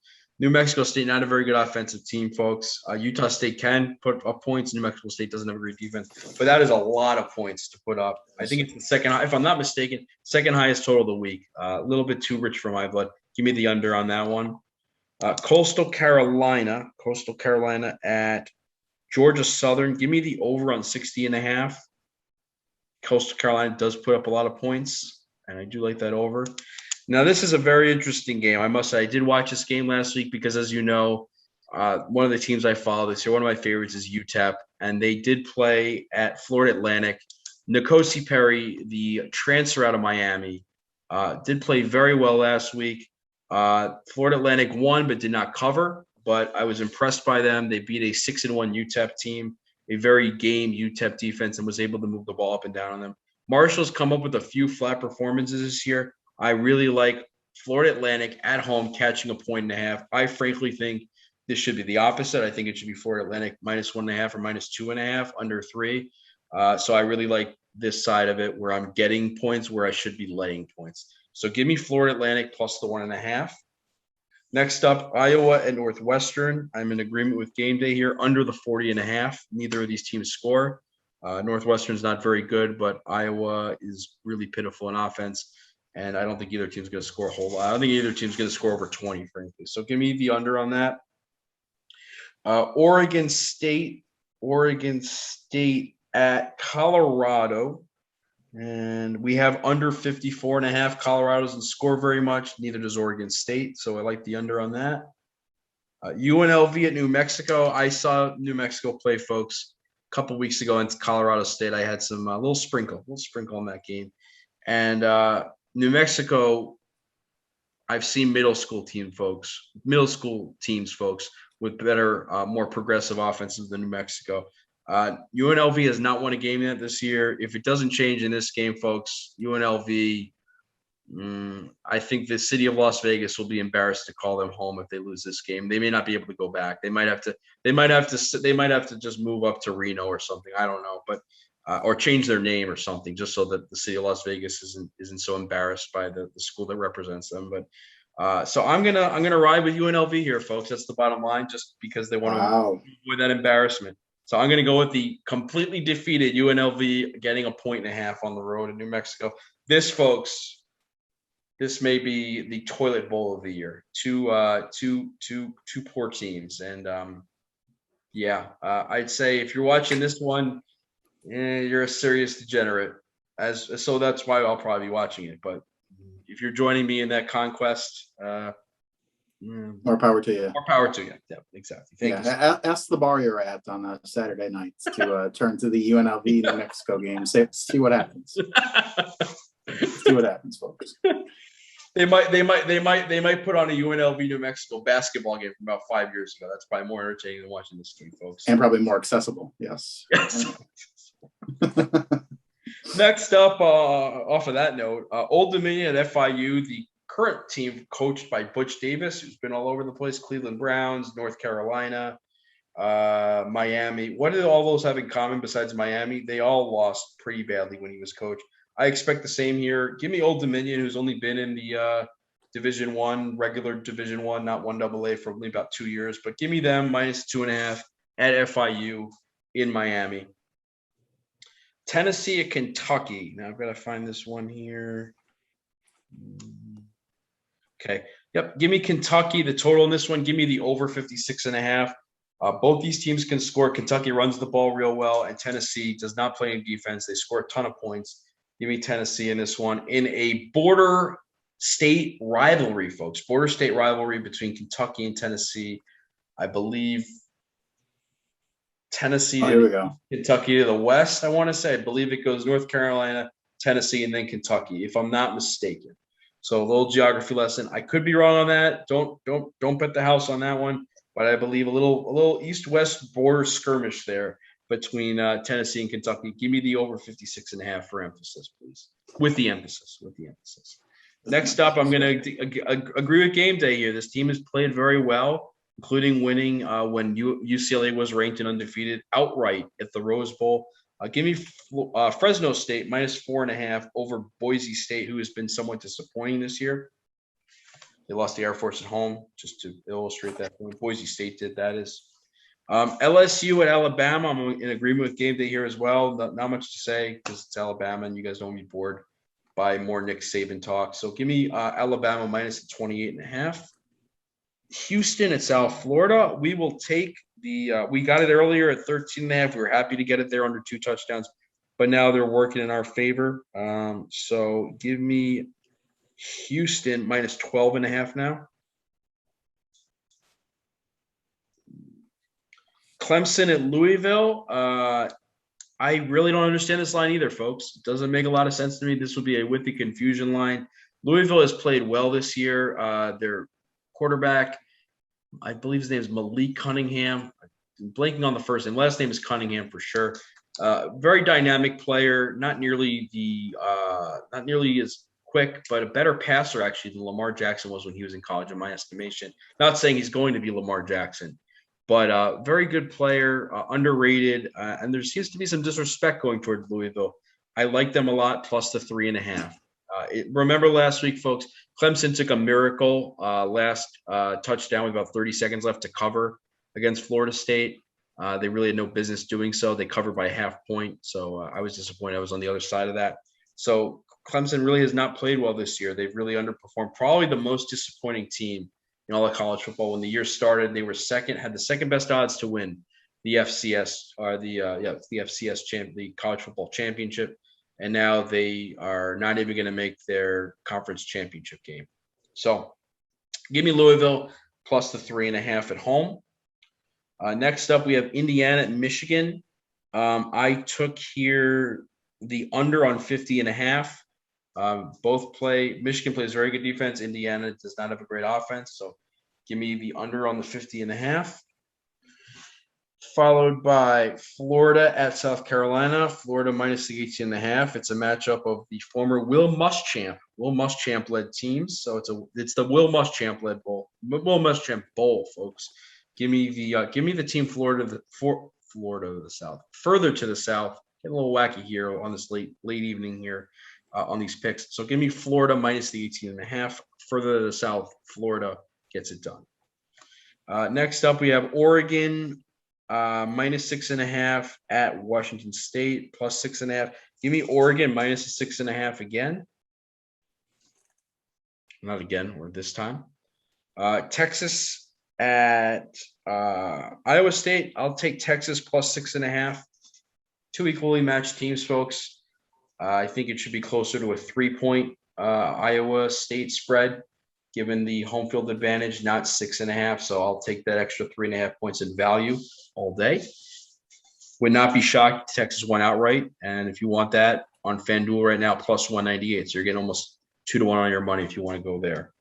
New Mexico State, not a very good offensive team, folks. Utah State can put up points. New Mexico State doesn't have a great defense, but that is a lot of points to put up. I think it's the second, if I'm not mistaken, second highest total of the week. A little bit too rich for my blood. Give me the under on that one. Coastal Carolina at Georgia Southern. Give me the over on 60.5. Coastal Carolina does put up a lot of points, and I do like that over. Now, this is a very interesting game. I must say, I did watch this game last week because, as you know, one of the teams I follow this year, one of my favorites is UTEP, and they did play at Florida Atlantic. N'Kosi Perry, the transfer out of Miami, did play very well last week. Florida Atlantic won but did not cover, but I was impressed by them. They beat a 6-1 UTEP team, a very game UTEP defense, and was able to move the ball up and down on them. Marshall's come up with a few flat performances this year. I really like Florida Atlantic at home catching a 1.5. I frankly think this should be the opposite. I think it should be Florida Atlantic -1.5 or -2.5, under 3. So I really like this side of it where I'm getting points where I should be laying points. So give me Florida Atlantic plus the 1.5. Next up, Iowa and Northwestern. I'm in agreement with Game Day here, under the 40.5. Neither of these teams score. Northwestern's not very good, but Iowa is really pitiful in offense. And I don't think either team's going to score a whole lot. I don't think either team's going to score over 20, frankly. So give me the under on that. Oregon State at Colorado. And we have under 54.5. Colorado doesn't score very much. Neither does Oregon State. So I like the under on that. UNLV at New Mexico. I saw New Mexico play, folks, a couple weeks ago in Colorado State. I had some little sprinkle on that game. And New Mexico, I've seen middle school teams, folks, with better, more progressive offenses than New Mexico. UNLV has not won a game yet this year. If it doesn't change in this game, folks, UNLV, I think the city of Las Vegas will be embarrassed to call them home if they lose this game. They may not be able to go back. They might have to just move up to Reno or something. I don't know, but or change their name or something, just so that the city of Las Vegas isn't so embarrassed by the school that represents them. But so I'm gonna ride with UNLV here, folks. That's the bottom line, just because they want to avoid that embarrassment. So I'm gonna go with the completely defeated UNLV getting a 1.5 on the road in New Mexico. This, folks, this may be the toilet bowl of the year. Two poor teams, and I'd say if you're watching this one, you're a serious degenerate. So that's why I'll probably be watching it. But if you're joining me in that conquest, more power to you. More power to you. Yeah, exactly. Thank you. Ask the bar you're at on Saturday nights to turn to the UNLV New Mexico game. See what happens. See what happens, folks. They might put on a UNLV New Mexico basketball game from about 5 years ago. That's probably more entertaining than watching this game, folks. And probably more accessible. Yes. Next up, off of that note, Old Dominion at FIU, the current team coached by Butch Davis, who's been all over the place, Cleveland Browns, North Carolina, Miami. What do all those have in common besides Miami? They all lost pretty badly when he was coach. I expect the same here. Give me Old Dominion, who's only been in the Division I, regular Division I, not 1AA, for only about 2 years. But give me them -2.5 at FIU in Miami. Tennessee at Kentucky. Now I've got to find this one here. Okay. Yep. Give me Kentucky. The total in this one, give me the over 56.5. Both these teams can score. Kentucky runs the ball real well, and Tennessee does not play in defense. They score a ton of points. Give me Tennessee in this one in a border state rivalry, folks. Border state rivalry between Kentucky and Tennessee. I believe Tennessee here we go. Kentucky to the west, I want to say. I believe it goes North Carolina, Tennessee, and then Kentucky, if I'm not mistaken. So a little geography lesson. I could be wrong on that. Don't bet the house on that one. But I believe a little east-west border skirmish there between Tennessee and Kentucky. Give me the over 56.5 for emphasis, please. With the emphasis. Next up, I'm going to agree with game day here. This team has played very well, including winning when UCLA was ranked and undefeated outright at the Rose Bowl. Give me Fresno State -4.5 over Boise State, who has been somewhat disappointing this year. They lost the Air Force at home, just to illustrate that point. Boise State did, that is. LSU at Alabama. I'm in agreement with game day here as well. Not much to say because it's Alabama and you guys don't be bored by more Nick Saban talk. So give me Alabama -28.5. Houston at South Florida. We will take we got it earlier at 13.5. We were happy to get it there under 2 touchdowns, but now they're working in our favor. So give me Houston -12.5 now. Clemson at Louisville. I really don't understand this line either, folks. It doesn't make a lot of sense to me. This would be a with the confusion line. Louisville has played well this year. Their quarterback, I believe his name is Malik Cunningham. I'm blanking on the first name. Last name is Cunningham for sure. Very dynamic player. Not nearly as quick, but a better passer actually than Lamar Jackson was when he was in college, in my estimation. Not saying he's going to be Lamar Jackson, but very good player, underrated, and there seems to be some disrespect going towards Louisville. I like them a lot, plus the 3.5. Remember last week, folks, Clemson took a miracle last touchdown with about 30 seconds left to cover against Florida State. They really had no business doing so. They covered by a half point, so I was disappointed. I was on the other side of that. So Clemson really has not played well this year. They've really underperformed. Probably the most disappointing team in all of college football. When the year started, they were had the second best odds to win the FCS or the FCS the college football championship, and now they are not even going to make their conference championship game. So, give me Louisville plus the 3.5 at home. Next up, we have Indiana and Michigan. I took here the under on 50.5. Michigan plays very good defense. Indiana does not have a great offense. So give me the under on the 50.5. Followed by Florida at South Carolina. Florida minus the 18.5. It's a matchup of the former Will Muschamp led teams. So it's the Will Muschamp led bowl. Will Muschamp bowl, folks. Give me the team Florida to the south. Further to the south. Get a little wacky here on this late evening here. On these picks. So give me Florida minus the 18.5. Further to the south, Florida gets it done. Next up, we have Oregon minus 6.5 at Washington State plus 6.5. Give me Oregon minus 6.5 again. Not again, or this time. Texas at Iowa State. I'll take Texas plus 6.5. 2 equally matched teams, folks. I think it should be closer to a 3-point Iowa State spread, given the home field advantage, not 6.5. So I'll take that extra 3.5 points in value all day. Would not be shocked if Texas won outright. And if you want that on FanDuel right now, plus 198. So you're getting almost 2-1 on your money if you want to go there.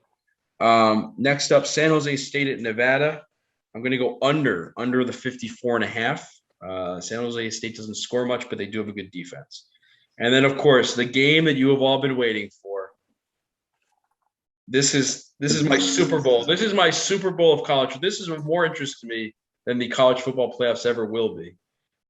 Next up, San Jose State at Nevada. I'm going to go under the 54.5. San Jose State doesn't score much, but they do have a good defense. And then, of course, the game that you have all been waiting for. This is my Super Bowl. This is my Super Bowl of college. This is of more interest to me than the college football playoffs ever will be.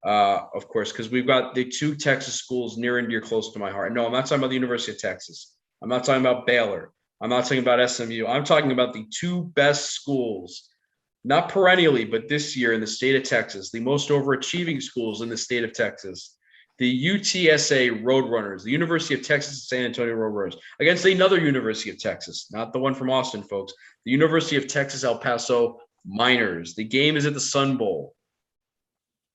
Of course, because we've got the 2 Texas schools near and dear close to my heart. No, I'm not talking about the University of Texas. I'm not talking about Baylor. I'm not talking about SMU. I'm talking about the 2 best schools, not perennially, but this year in the state of Texas, the most overachieving schools in the state of Texas. The UTSA Roadrunners, the University of Texas San Antonio Roadrunners, against another University of Texas, not the one from Austin, folks. The University of Texas El Paso Miners. The game is at the Sun Bowl.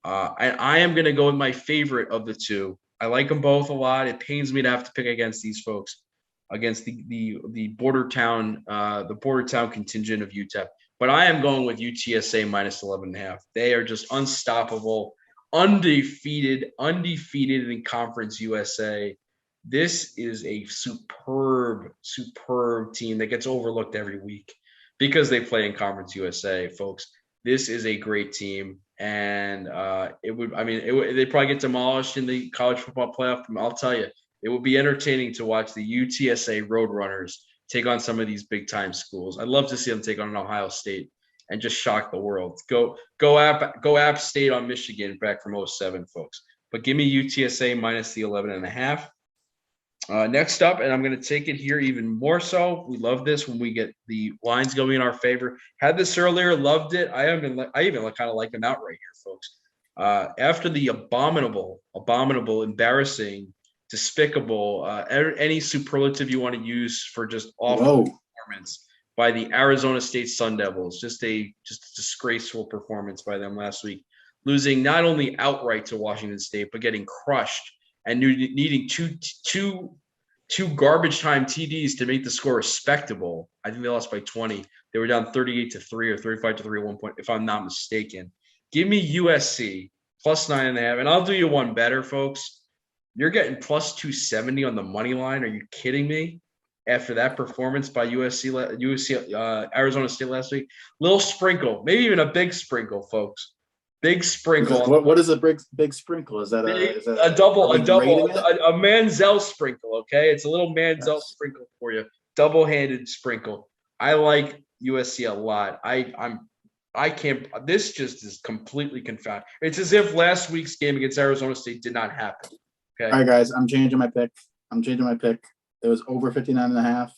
And I am going to go with my favorite of the 2. I like them both a lot. It pains me to have to pick against these folks, against the border town contingent of UTEP. But I am going with UTSA minus 11.5. They are just unstoppable. Undefeated in Conference USA. This is a superb, superb team that gets overlooked every week because they play in Conference USA, folks. This is a great team, and they probably get demolished in the college football playoff. I'll tell you, it would be entertaining to watch the UTSA Roadrunners take on some of these big time schools. I'd love to see them take on an Ohio State and just shock the world. Go App State on Michigan back from '07, folks. But give me UTSA minus the 11.5. Next up, and I'm going to take it here even more so. We love this when we get the lines going in our favor. Had this earlier, loved it. I even kind of like them outright here, folks. After the abominable, embarrassing, despicable, any superlative you want to use for just awful performance by the Arizona State Sun Devils. Just a disgraceful performance by them last week, losing not only outright to Washington State, but getting crushed and needing two garbage time TDs to make the score respectable. I think they lost by 20. They were down 38-3 or 35-3 at one point, if I'm not mistaken. Give me USC plus 9.5, and I'll do you one better, folks. You're getting plus 270 on the money line. Are you kidding me? After that performance by Arizona State last week, little sprinkle, maybe even a big sprinkle, folks. Big sprinkle. What is a big sprinkle? Is that a Manziel sprinkle? Okay, it's a little Manziel sprinkle for you. Double-handed sprinkle. I like USC a lot. I can't. This just is completely confounded. It's as if last week's game against Arizona State did not happen. Okay. All right, guys. I'm changing my pick. It was over 59.5.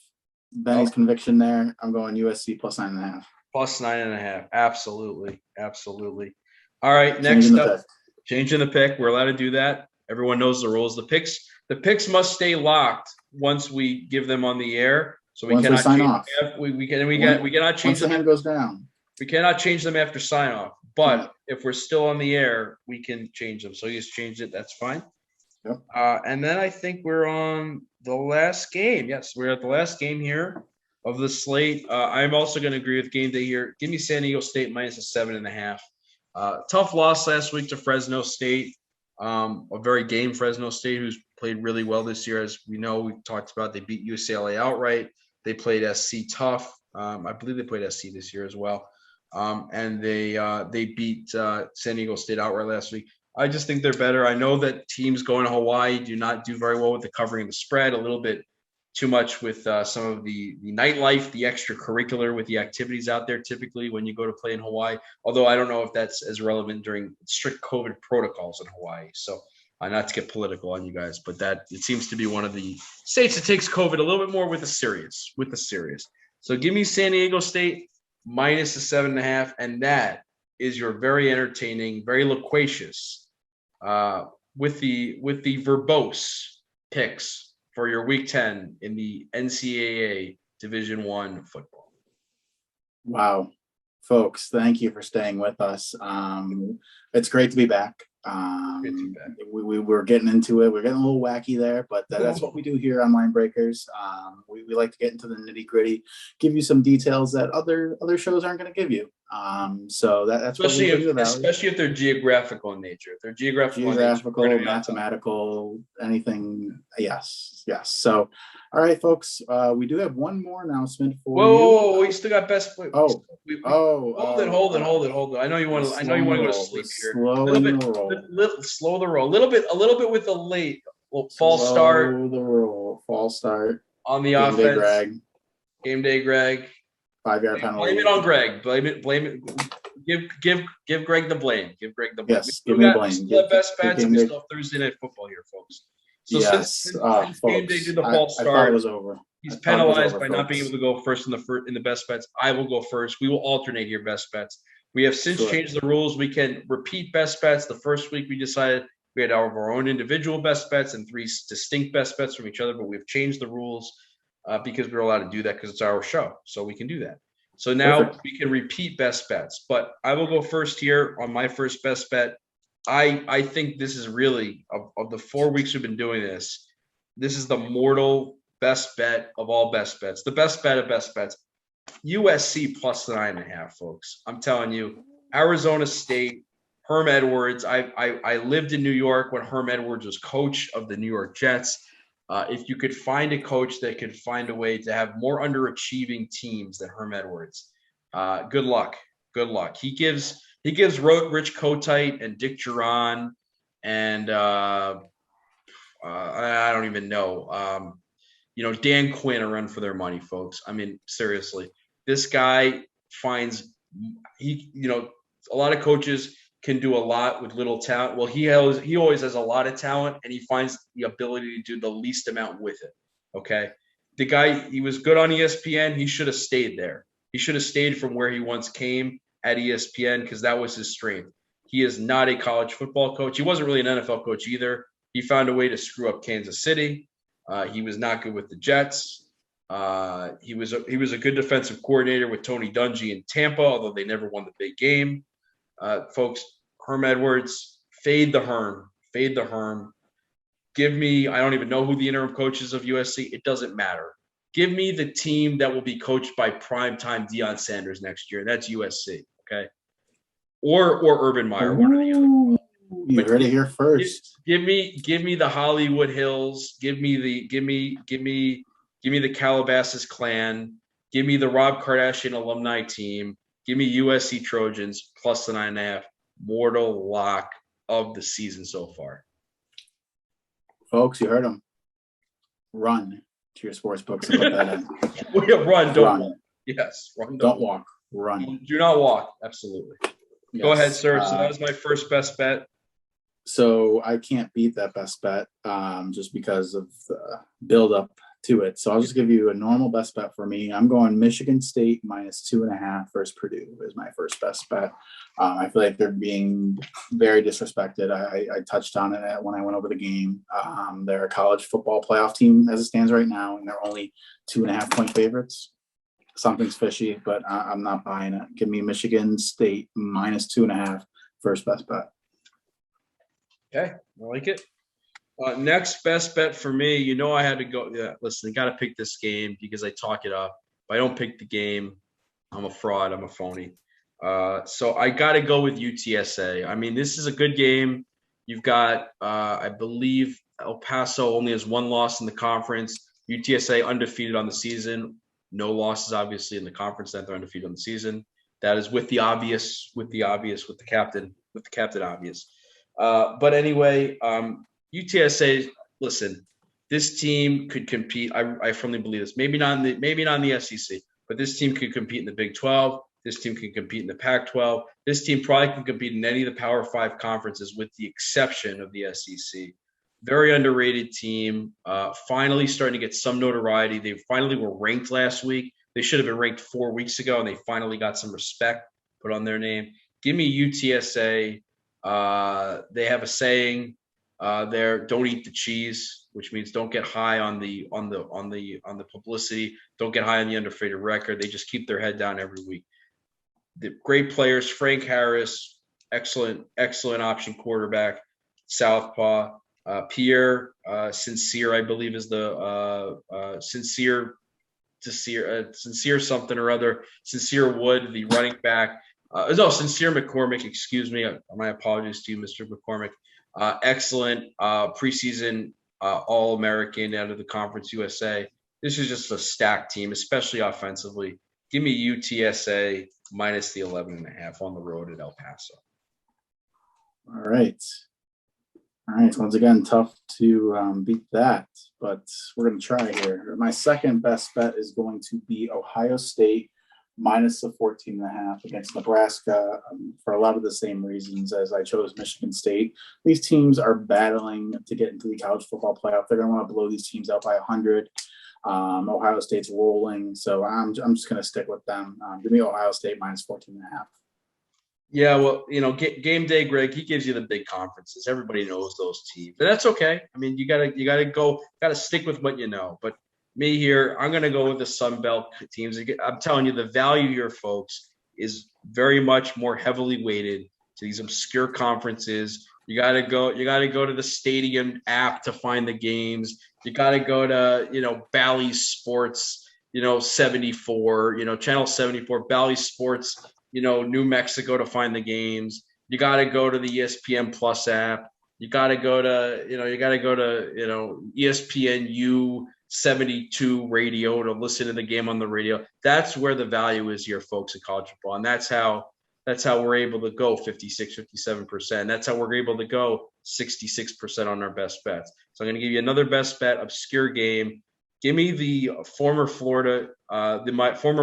Benny's conviction there. I'm going USC plus 9.5. Plus 9.5. Absolutely. All right, next up, changing the pick. We're allowed to do that. Everyone knows the rules. The picks must stay locked once we give them on the air. So we cannot sign off. We cannot change them. Once the hand goes down. We cannot change them after sign off. But if we're still on the air, we can change them. So you just changed it. That's fine. Yep. And then I think we're on the last game. Yes, we're at the last game here of the slate. I'm also going to agree with game day here. Give me San Diego State minus a 7.5. Tough loss last week to Fresno State, a very game Fresno State who's played really well this year. As we know, we've talked about, they beat UCLA outright. They played SC tough. I believe they played SC this year as well. And they beat San Diego State outright last week. I just think they're better. I know that teams going to Hawaii do not do very well with the covering the spread, a little bit too much with some of the nightlife, the extracurricular with the activities out there typically when you go to play in Hawaii. Although I don't know if that's as relevant during strict COVID protocols in Hawaii. So not to get political on you guys, but that it seems to be one of the states that takes COVID a little bit more with the serious. So give me San Diego State minus a 7.5, and that is your very entertaining, very loquacious, with the verbose picks for your Week 10 in the NCAA Division I football. Wow, folks, thank you for staying with us. It's great to be back. We were getting into it. We're getting a little wacky there, but that's what we do here on Line Breakers. We like to get into the nitty gritty, give you some details that other shows aren't going to give you. So that's especially what we do about especially if they're geographical in nature. If they're geographical, mathematical, anything. Yes. So, all right, folks. We do have one more announcement for you. Whoa, we still got best play. Hold it. I know you want to go to sleep here. Slow the roll. A little bit with the late false start. False start on the offense. Game day, Greg. 5-yard penalty. Blame it on Greg. Blame it. Give Greg the blame. Give Greg the blame. Yes, give me the blame. We still have best bets, and we still have Thursday night football here, folks. So since game day did the false start, I thought it was over. He's penalized by not being able to go first in the best bets. I will go first. We will alternate here best bets. We have since changed the rules. We can repeat best bets. The first week we decided we had our own individual best bets and 3 distinct best bets from each other, but we've changed the rules because we're allowed to do that because it's our show. So we can do that. So now we can repeat best bets, but I will go first here on my first best bet. I think this is really, of the 4 weeks we've been doing this is the mortal best bet of all best bets. The best bet of best bets. USC plus 9.5, folks. I'm telling you, Arizona State, Herm Edwards. I lived in New York when Herm Edwards was coach of the New York Jets. If you could find a coach that could find a way to have more underachieving teams than Herm Edwards, good luck. Good luck. He gives Rich Kotite and Dick Duran and I don't even know. Dan Quinn a run for their money, folks. I mean, seriously, this guy finds a lot of coaches can do a lot with little talent. Well, he always has a lot of talent, and he finds the ability to do the least amount with it. Okay, the guy, he was good on ESPN. He should have stayed there. He should have stayed from where he once came at ESPN because that was his strength. He is not a college football coach. He wasn't really an NFL coach either. He found a way to screw up Kansas City. He was not good with the Jets. He was a good defensive coordinator with Tony Dungy in Tampa, although they never won the big game. Folks, Herm Edwards, fade the Herm. Give me, I don't even know who the interim coach is of USC. It doesn't matter. Give me the team that will be coached by primetime Deion Sanders next year. That's USC, okay? Or Urban Meyer. One or the other. You heard it here first. Give me the Hollywood Hills. Give me the Calabasas Clan. Give me the Rob Kardashian alumni team. Give me USC Trojans plus the 9.5. Mortal lock of the season so far. Folks, you heard them. Run to your sports books and put that in. Run, don't walk. Yes, run, don't walk. Run. Do not walk. Absolutely. Yes. Go ahead, sir. So that was my first best bet. So I can't beat that best bet just because of the build-up to it. So I'll just give you a normal best bet for me. I'm going Michigan State minus 2.5 versus Purdue is my first best bet. I feel like they're being very disrespected. I touched on it when I went over the game. They're a college football playoff team as it stands right now, and they're only 2.5-point favorites. Something's fishy, but I'm not buying it. Give me Michigan State minus 2.5 first best bet. Okay, I like it. Next best bet for me, I had to go. Yeah, listen, I got to pick this game because I talk it up. If I don't pick the game, I'm a fraud. I'm a phony. So I got to go with UTSA. I mean, this is a good game. You've got, I believe, El Paso only has one loss in the conference. UTSA undefeated on the season. No losses, obviously, in the conference. That they're undefeated on the season. That is with the captain obvious. But anyway, UTSA, listen, this team could compete. I firmly believe this. Maybe not in the SEC, but this team could compete in the Big 12. This team can compete in the Pac-12. This team probably can compete in any of the Power 5 conferences with the exception of the SEC. Very underrated team. Finally starting to get some notoriety. They finally were ranked last week. They should have been ranked 4 weeks ago, and they finally got some respect put on their name. Give me UTSA. They have a saying there: "Don't eat the cheese," which means don't get high on the publicity. Don't get high on the undefeated record. They just keep their head down every week. The great players: Frank Harris, excellent option quarterback, southpaw. Pierre Sincere, I believe, is the Sincere something or other. Sincere Wood, the running back. Sincere McCormick, excuse me. My apologies to you, Mr. McCormick. Excellent preseason All-American out of the Conference USA. This is just a stacked team, especially offensively. Give me UTSA minus the 11.5 on the road at El Paso. All right. Once again, tough to beat that, but we're going to try here. My second best bet is going to be Ohio State minus the 14.5 against Nebraska for a lot of the same reasons as I chose Michigan State. These teams are battling to get into the college football playoff. They're going to want to blow these teams out by 100. Ohio State's rolling, so I'm just going to stick with them. Give me Ohio State minus 14.5. Yeah, well, game day, Greg, he gives you the big conferences. Everybody knows those teams, and that's okay. I mean, you gotta stick with what you know. But me here, I'm gonna go with the Sun Belt teams. I'm telling you, the value here, folks, is very much more heavily weighted to these obscure conferences. You gotta go to the Stadium app to find the games. You gotta go to Bally Sports, 74, Channel 74, Bally Sports. New Mexico to find the games. You got to go to the ESPN Plus app. you got to go to, ESPNU 72 radio to listen to the game on the radio. That's where the value is here, folks, in college football. And that's how we're able to go 56, 57%. That's how we're able to go 66% on our best bets. So I'm going to give you another best bet, obscure game. Give me the former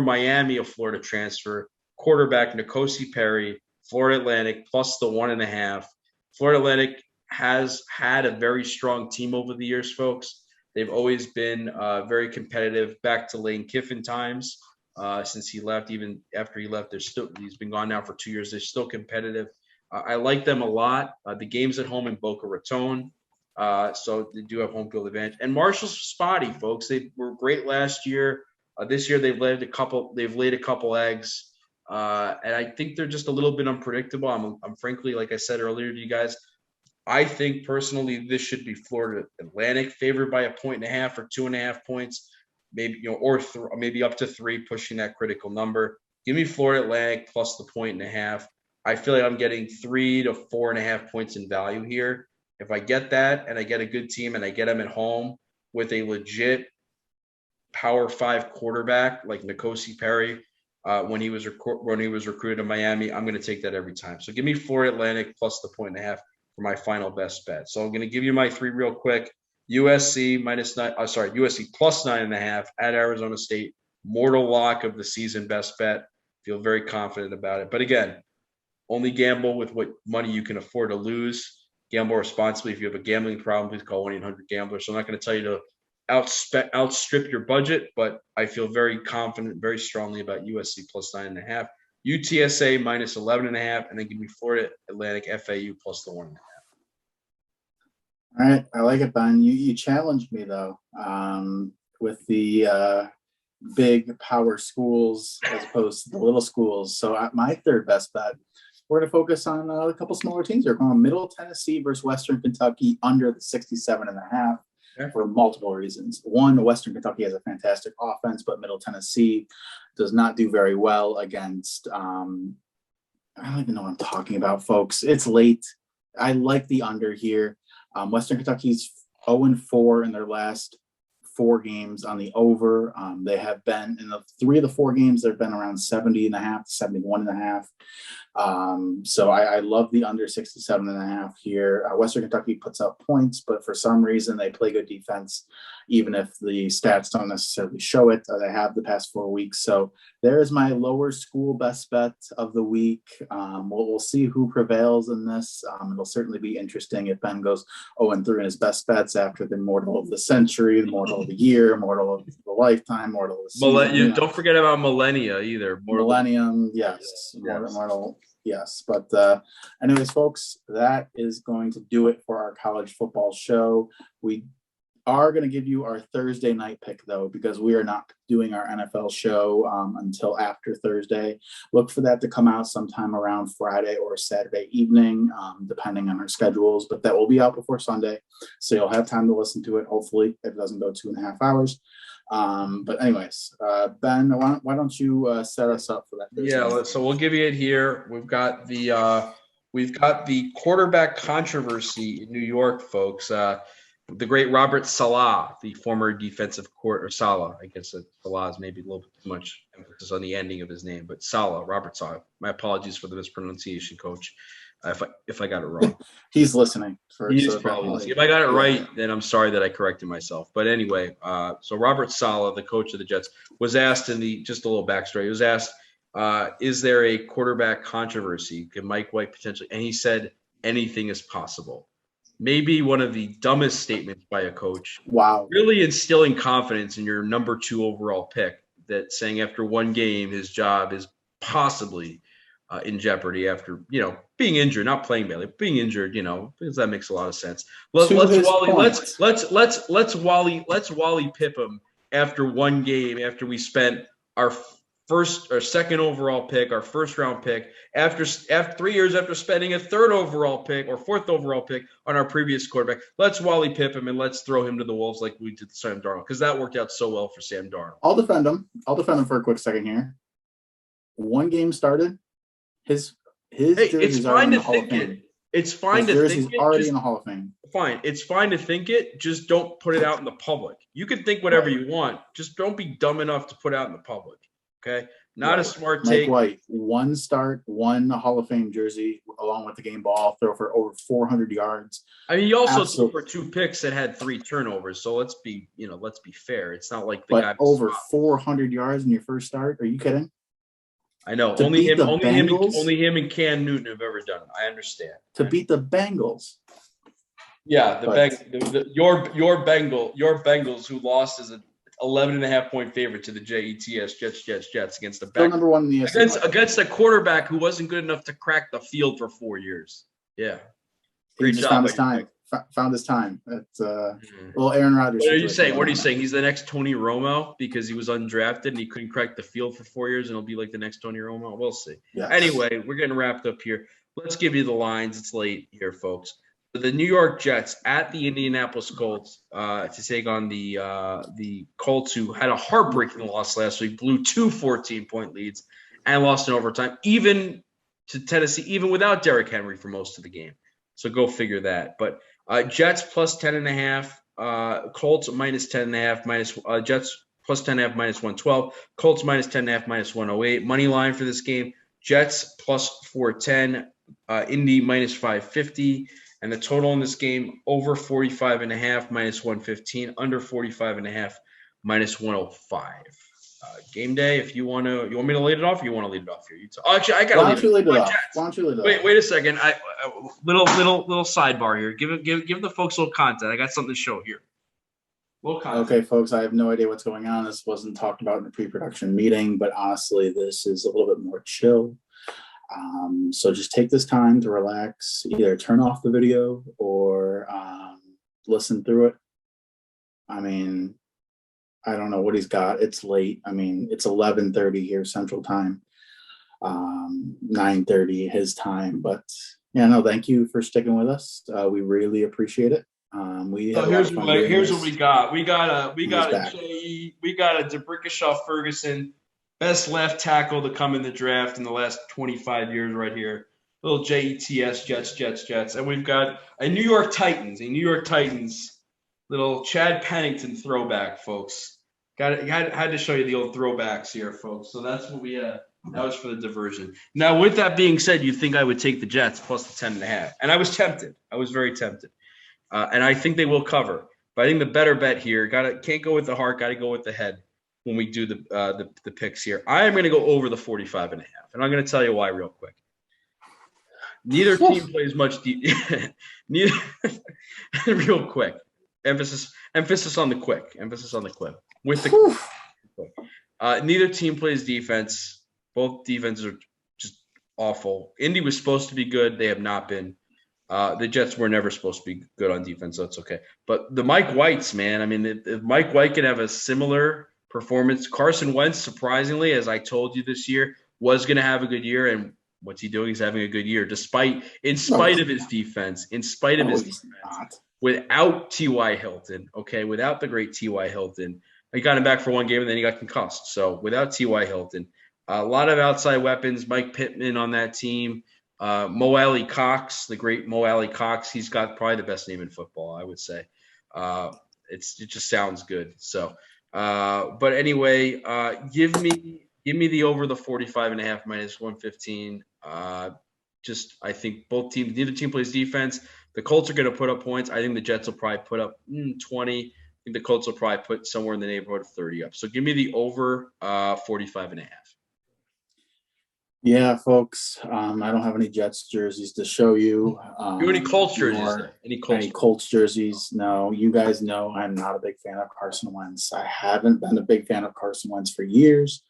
Miami of Florida transfer, quarterback N'Kosi Perry, Florida Atlantic, plus the 1.5. Florida Atlantic has had a very strong team over the years, folks. They've always been very competitive, back to Lane Kiffin times. Since he left, even after he left, he's been gone now for 2 years. They're still competitive. I like them a lot. The game's at home in Boca Raton, so they do have home field advantage. And Marshall's spotty, folks. They were great last year. This year they've laid a couple eggs, and I think they're just a little bit unpredictable. I'm frankly, like I said earlier to you guys, I think personally this should be Florida Atlantic favored by 1.5 or 2.5 points, maybe maybe up to 3, pushing that critical number. Give me Florida Atlantic plus the 1.5. I feel like I'm getting 3 to 4.5 points in value here. If I get that and I get a good team and I get them at home with a legit Power 5 quarterback like N'Kosi Perry, when he was recruited to Miami, I'm going to take that every time. So give me Florida Atlantic plus the 1.5 for my final best bet. So I'm going to give you my 3 real quick. USC plus 9.5 at Arizona State. Mortal lock of the season best bet. Feel very confident about it. But again, only gamble with what money you can afford to lose. Gamble responsibly. If you have a gambling problem, please call 1-800-GAMBLER. So I'm not going to tell you to outstrip your budget, but I feel very confident, very strongly about USC plus 9.5. UTSA minus 11.5, and then give me Florida Atlantic FAU plus the 1.5. All right, I like it, Ben. You challenged me though, with the big power schools as opposed to the little schools. So my third best bet, we're going to focus on a couple smaller teams. We're going Middle Tennessee versus Western Kentucky under the 67.5. For multiple reasons. One, Western Kentucky has a fantastic offense, but Middle Tennessee does not do very well against, I don't even know what I'm talking about, folks. It's late. I like the under here. Western Kentucky's 0-4 in their last 4 games on the over. They have been in the 3 of the 4 games, they've been around 70.5 to 71.5. So I love the under 67.5 here. Western Kentucky puts up points, but for some reason they play good defense, even if the stats don't necessarily show it. They have the past 4 weeks. So there's my lower school best bet of the week. We'll see who prevails in this. It'll certainly be interesting if Ben goes 0-3 in his best bets after the mortal of the century, the mortal of the year, mortal of the lifetime, mortal of the season. Don't forget about millennia either. Millennium, yes. Mortal, yes. But anyways, folks, that is going to do it for our college football show. We are going to give you our Thursday night pick, though, because we are not doing our NFL show until after Thursday. Look for that to come out sometime around Friday or Saturday evening, depending on our schedules. But that will be out before Sunday, so you'll have time to listen to it. Hopefully, it doesn't go 2.5 hours. But anyways, Ben, why don't you set us up for that Thursday? Yeah, so we'll give you it here. We've got the quarterback controversy in New York, folks. The great Robert Saleh, the former defensive court, or Saleh, I guess Salah is maybe a little bit too much emphasis on the ending of his name, but Robert Saleh. My apologies for the mispronunciation, Coach, if I got it wrong. He's listening. If I got it right, then I'm sorry that I corrected myself. But anyway, so Robert Saleh, the coach of the Jets, was asked just a little backstory. He was asked, is there a quarterback controversy? Can Mike White potentially? And he said, anything is possible. Maybe one of the dumbest statements by a coach. Wow. Really instilling confidence in your number 2 overall pick, that saying after 1 game, his job is possibly in jeopardy after, being injured, not playing badly, being injured, because that makes a lot of sense. Let's Wally Pip him after 1 game, after we spent our first or second overall pick, our first round pick, after 3 years after spending a 3rd overall pick or 4th overall pick on our previous quarterback. Let's Wally Pip him and let's throw him to the wolves like we did Sam Darnold, because that worked out so well for Sam Darnold. I'll defend him for a quick second here. 1 game started. His it's fine to think it. It's fine His to jersey's think it. already in the Hall of Fame. Fine. It's fine to think it. Just don't put it out in the public. You can think whatever Right. you want. Just don't be dumb enough to put out in the public. Okay. Not a Right. smart Mike take. White, one start, one Hall of Fame jersey along with the game ball, throw for over 400 yards. I mean, he also threw for 2 picks that had 3 turnovers. So let's be fair. It's not like the guy. But over 400 yards in your first start? Are you kidding? I know. To Only beat him. the Only him Bengals? and Cam Newton have ever done it. I understand. To beat the Bengals. Yeah, But- your Bengals who lost as an 11.5-point favorite to the Jets against the Still number one in the AFC. against a quarterback who wasn't good enough to crack the field for 4 years. Yeah, He just found his time. Found his time. That's well, Aaron Rodgers. What are you saying? What are you saying? He's the next Tony Romo because he was undrafted and he couldn't crack the field for 4 years, and he'll be like the next Tony Romo. We'll see. Yes. Anyway, we're getting wrapped up here. Let's give you the lines. It's late here, folks. The New York Jets at the Indianapolis Colts to take on the Colts, who had a heartbreaking loss last week, blew 2 14-point leads and lost in overtime, even to Tennessee, even without Derrick Henry for most of the game. So go figure that. But Jets plus 10.5, Colts minus 10.5, Jets plus 10.5 minus 112, Colts minus 10.5 minus 108. Money line for this game: Jets plus 410, Indy minus 550. And the total in this game, over 45.5 minus 115, under 45.5 minus 105. Game day, if you want me to lead it off, or you want to lead it off here? Actually, I got to lead it off. Why don't you lead it off? Wait a second. Little sidebar here. Give the folks a little content. I got something to show here. Little content. Okay, folks, I have no idea what's going on. This wasn't talked about in the pre-production meeting, but honestly, this is a little bit more chill. So just take this time to relax, either turn off the video or listen through it. I mean, I don't know what he's got. It's late. I mean, it's 11:30 here Central Time, 9:30 his time. But yeah, no, thank you for sticking with us. We really appreciate it. Here's what we got. We got a DeBrickashaw Ferguson, best left tackle to come in the draft in the last 25 years right here. Little Jets, Jets. And we've got a New York Titans, little Chad Pennington throwback, folks. Had to show you the old throwbacks here, folks. So that's what we had. That was for the diversion. Now, with that being said, you'd think I would take the Jets plus the 10.5. And I was tempted. I was very tempted. And I think they will cover. But I think the better bet here, can't go with the heart, got to go with the head when we do the picks here. I am going to go over the 45.5, and I'm going to tell you why real quick. Neither team plays much real quick. Emphasis on the quick. With the quick. Neither team plays defense. Both defenses are just awful. Indy was supposed to be good. They have not been. The Jets were never supposed to be good on defense, so it's okay. But the Mike Whites, man, I mean, if Mike White can have a similar performance, Carson Wentz, surprisingly, as I told you this year, was going to have a good year, and what's he doing? He's having a good year, in spite of his defense, without T.Y. Hilton, okay, without the great T.Y. Hilton. He got him back for one game, and then he got concussed. So without T.Y. Hilton, a lot of outside weapons. Mike Pittman on that team. Mo Alley Cox, the great Mo Alley Cox. He's got probably the best name in football, I would say. It just sounds good. So, but anyway, give me the over the 45.5 minus 115. I think neither team plays defense. The Colts are going to put up points. I think the Jets will probably put up 20. I think the Colts will probably put somewhere in the neighborhood of 30 up. So give me the over 45.5. Yeah, folks. I don't have any Jets jerseys to show you. Any Colts jerseys? Any Colts jerseys? No. You guys know I'm not a big fan of Carson Wentz. I haven't been a big fan of Carson Wentz for years.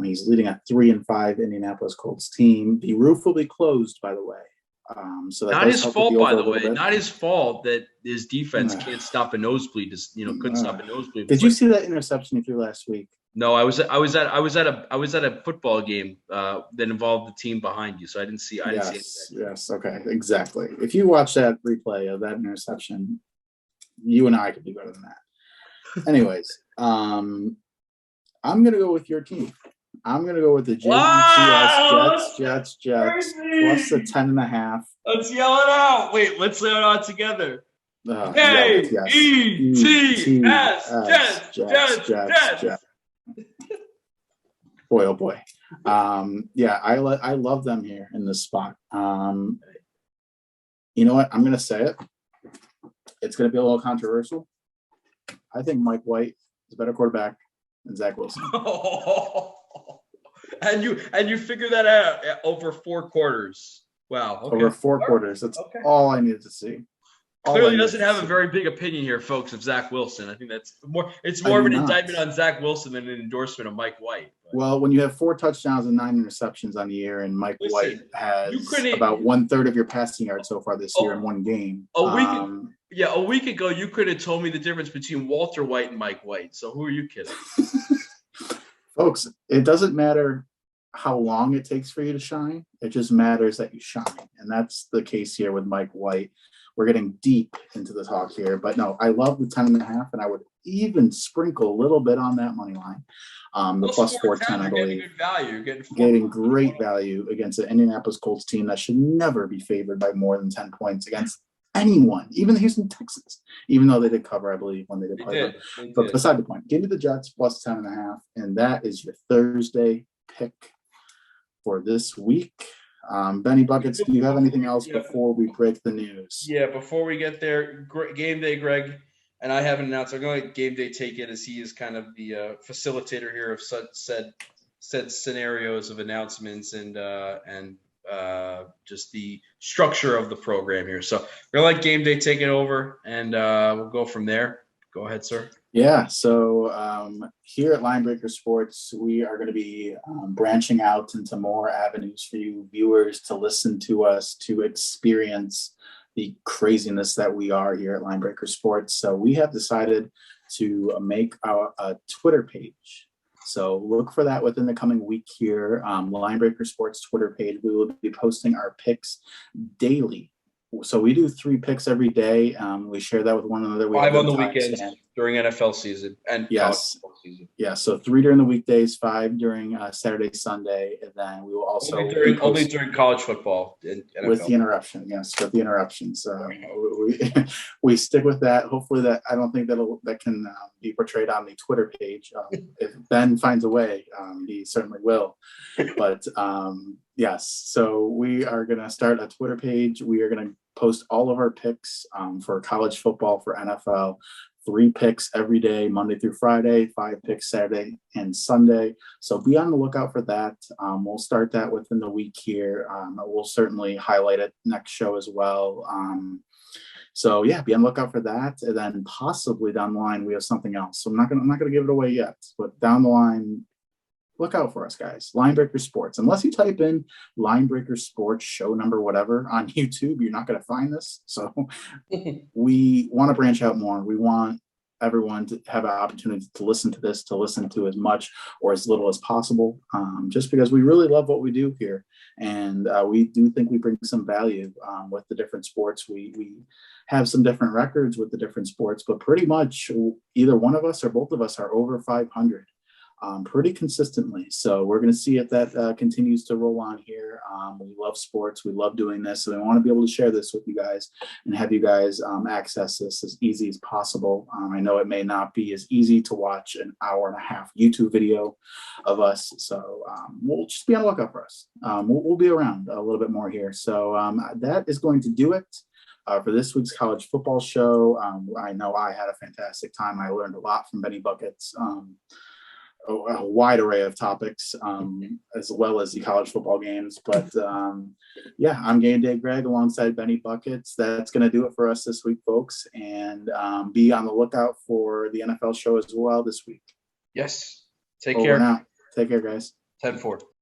He's leading a 3-5 Indianapolis Colts team. The roof will be closed, by the way. So that not his fault, by the way. Bit. Not his fault that his defense can't stop a nosebleed. Couldn't stop a nosebleed. Did you see that interception he threw last week? No, I was at a football game that involved the team behind you, so I didn't see. Yes. Okay. Exactly. If you watch that replay of that interception, you and I could do better than that. Anyways, I'm gonna go with your team. I'm gonna go with the Wow, Jets plus the crazy. 10.5. Let's yell it out. Wait, let's yell it out together. Yell it, J yes. E T S ETS, Jets, Jets, Jets, Jets, Jets. Jets. Boy, oh boy. Yeah, I love them here in this spot. You know what? I'm gonna say it. It's gonna be a little controversial. I think Mike White is a better quarterback than Zach Wilson. And you figure that out over 4 quarters. Wow. Okay. Over 4 quarters. That's all I needed to see. Clearly doesn't have a very big opinion here, folks, of Zach Wilson. I think that's more. It's more of an indictment on Zach Wilson than an endorsement of Mike White. Well, when you have 4 touchdowns and 9 interceptions on the year, and Mike White has about 1/3 of your passing yards so far this year in one game. A week ago, you could have told me the difference between Walter White and Mike White. So who are you kidding? Folks, it doesn't matter how long it takes for you to shine. It just matters that you shine. And that's the case here with Mike White. We're getting deep into the talk here, but no, I love the 10.5, and I would even sprinkle a little bit on that money line. The plus 410, I believe. Getting good value. Getting great value against an Indianapolis Colts team that should never be favored by more than 10 points against anyone, even the Houston Texans, even though they did cover, I believe, when they did play them. But beside the point, give me the Jets plus 10.5, and that is your Thursday pick for this week. Benny Buckets, do you have anything else before we break the news? Yeah, before we get there, game day, Greg, and I haven't announced. I'm going to let Game Day take it, as he is kind of the facilitator here of said scenarios of announcements and just the structure of the program here. So we're going to let Game Day take it over, and we'll go from there. Go ahead, sir. Yeah, so here at Linebreaker Sports, we are going to be branching out into more avenues for you viewers to listen to us, to experience the craziness that we are here at Linebreaker Sports. So we have decided to make a Twitter page. So look for that within the coming week here. Linebreaker Sports Twitter page. We will be posting our picks daily. So we do 3 picks every day. We share that with one another. We 5 on the weekends during NFL season and college football season. Yeah, so 3 during the weekdays, 5 during Saturday, Sunday, and then we will also only during college football and NFL. With the interruption. Yes, with the interruptions. We stick with that. Hopefully, that I don't think that can be portrayed on the Twitter page. If Ben finds a way, he certainly will. But yes, so we are going to start a Twitter page. We are going to post all of our picks for college football, for NFL. 3 picks every day, Monday through Friday, 5 picks Saturday and Sunday. So be on the lookout for that. We'll start that within the week here. We'll certainly highlight it next show as well. So yeah, be on the lookout for that. And then possibly down the line, we have something else. So I'm not gonna give it away yet, but down the line, look out for us, guys. Linebreaker Sports. Unless you type in Linebreaker Sports show number whatever on YouTube, you're not going to find this. So we want to branch out more. We want everyone to have an opportunity to listen to this, to listen to as much or as little as possible, just because we really love what we do here. And we do think we bring some value with the different sports. We have some different records with the different sports, but pretty much either one of us or both of us are over 500. Pretty consistently. So we're going to see if that continues to roll on here. We love sports. We love doing this. So we want to be able to share this with you guys and have you guys access this as easy as possible. I know it may not be as easy to watch an 1.5-hour YouTube video of us. So we'll just be on the lookout for us. We'll be around a little bit more here. So that is going to do it. For this week's college football show. I know I had a fantastic time. I learned a lot from Benny Buckets. A wide array of topics, as well as the college football games. But yeah, I'm Game Day Greg alongside Benny Buckets. That's going to do it for us this week, folks. And be on the lookout for the NFL show as well this week. Yes. Take care. Now. Take care, guys. 10-4.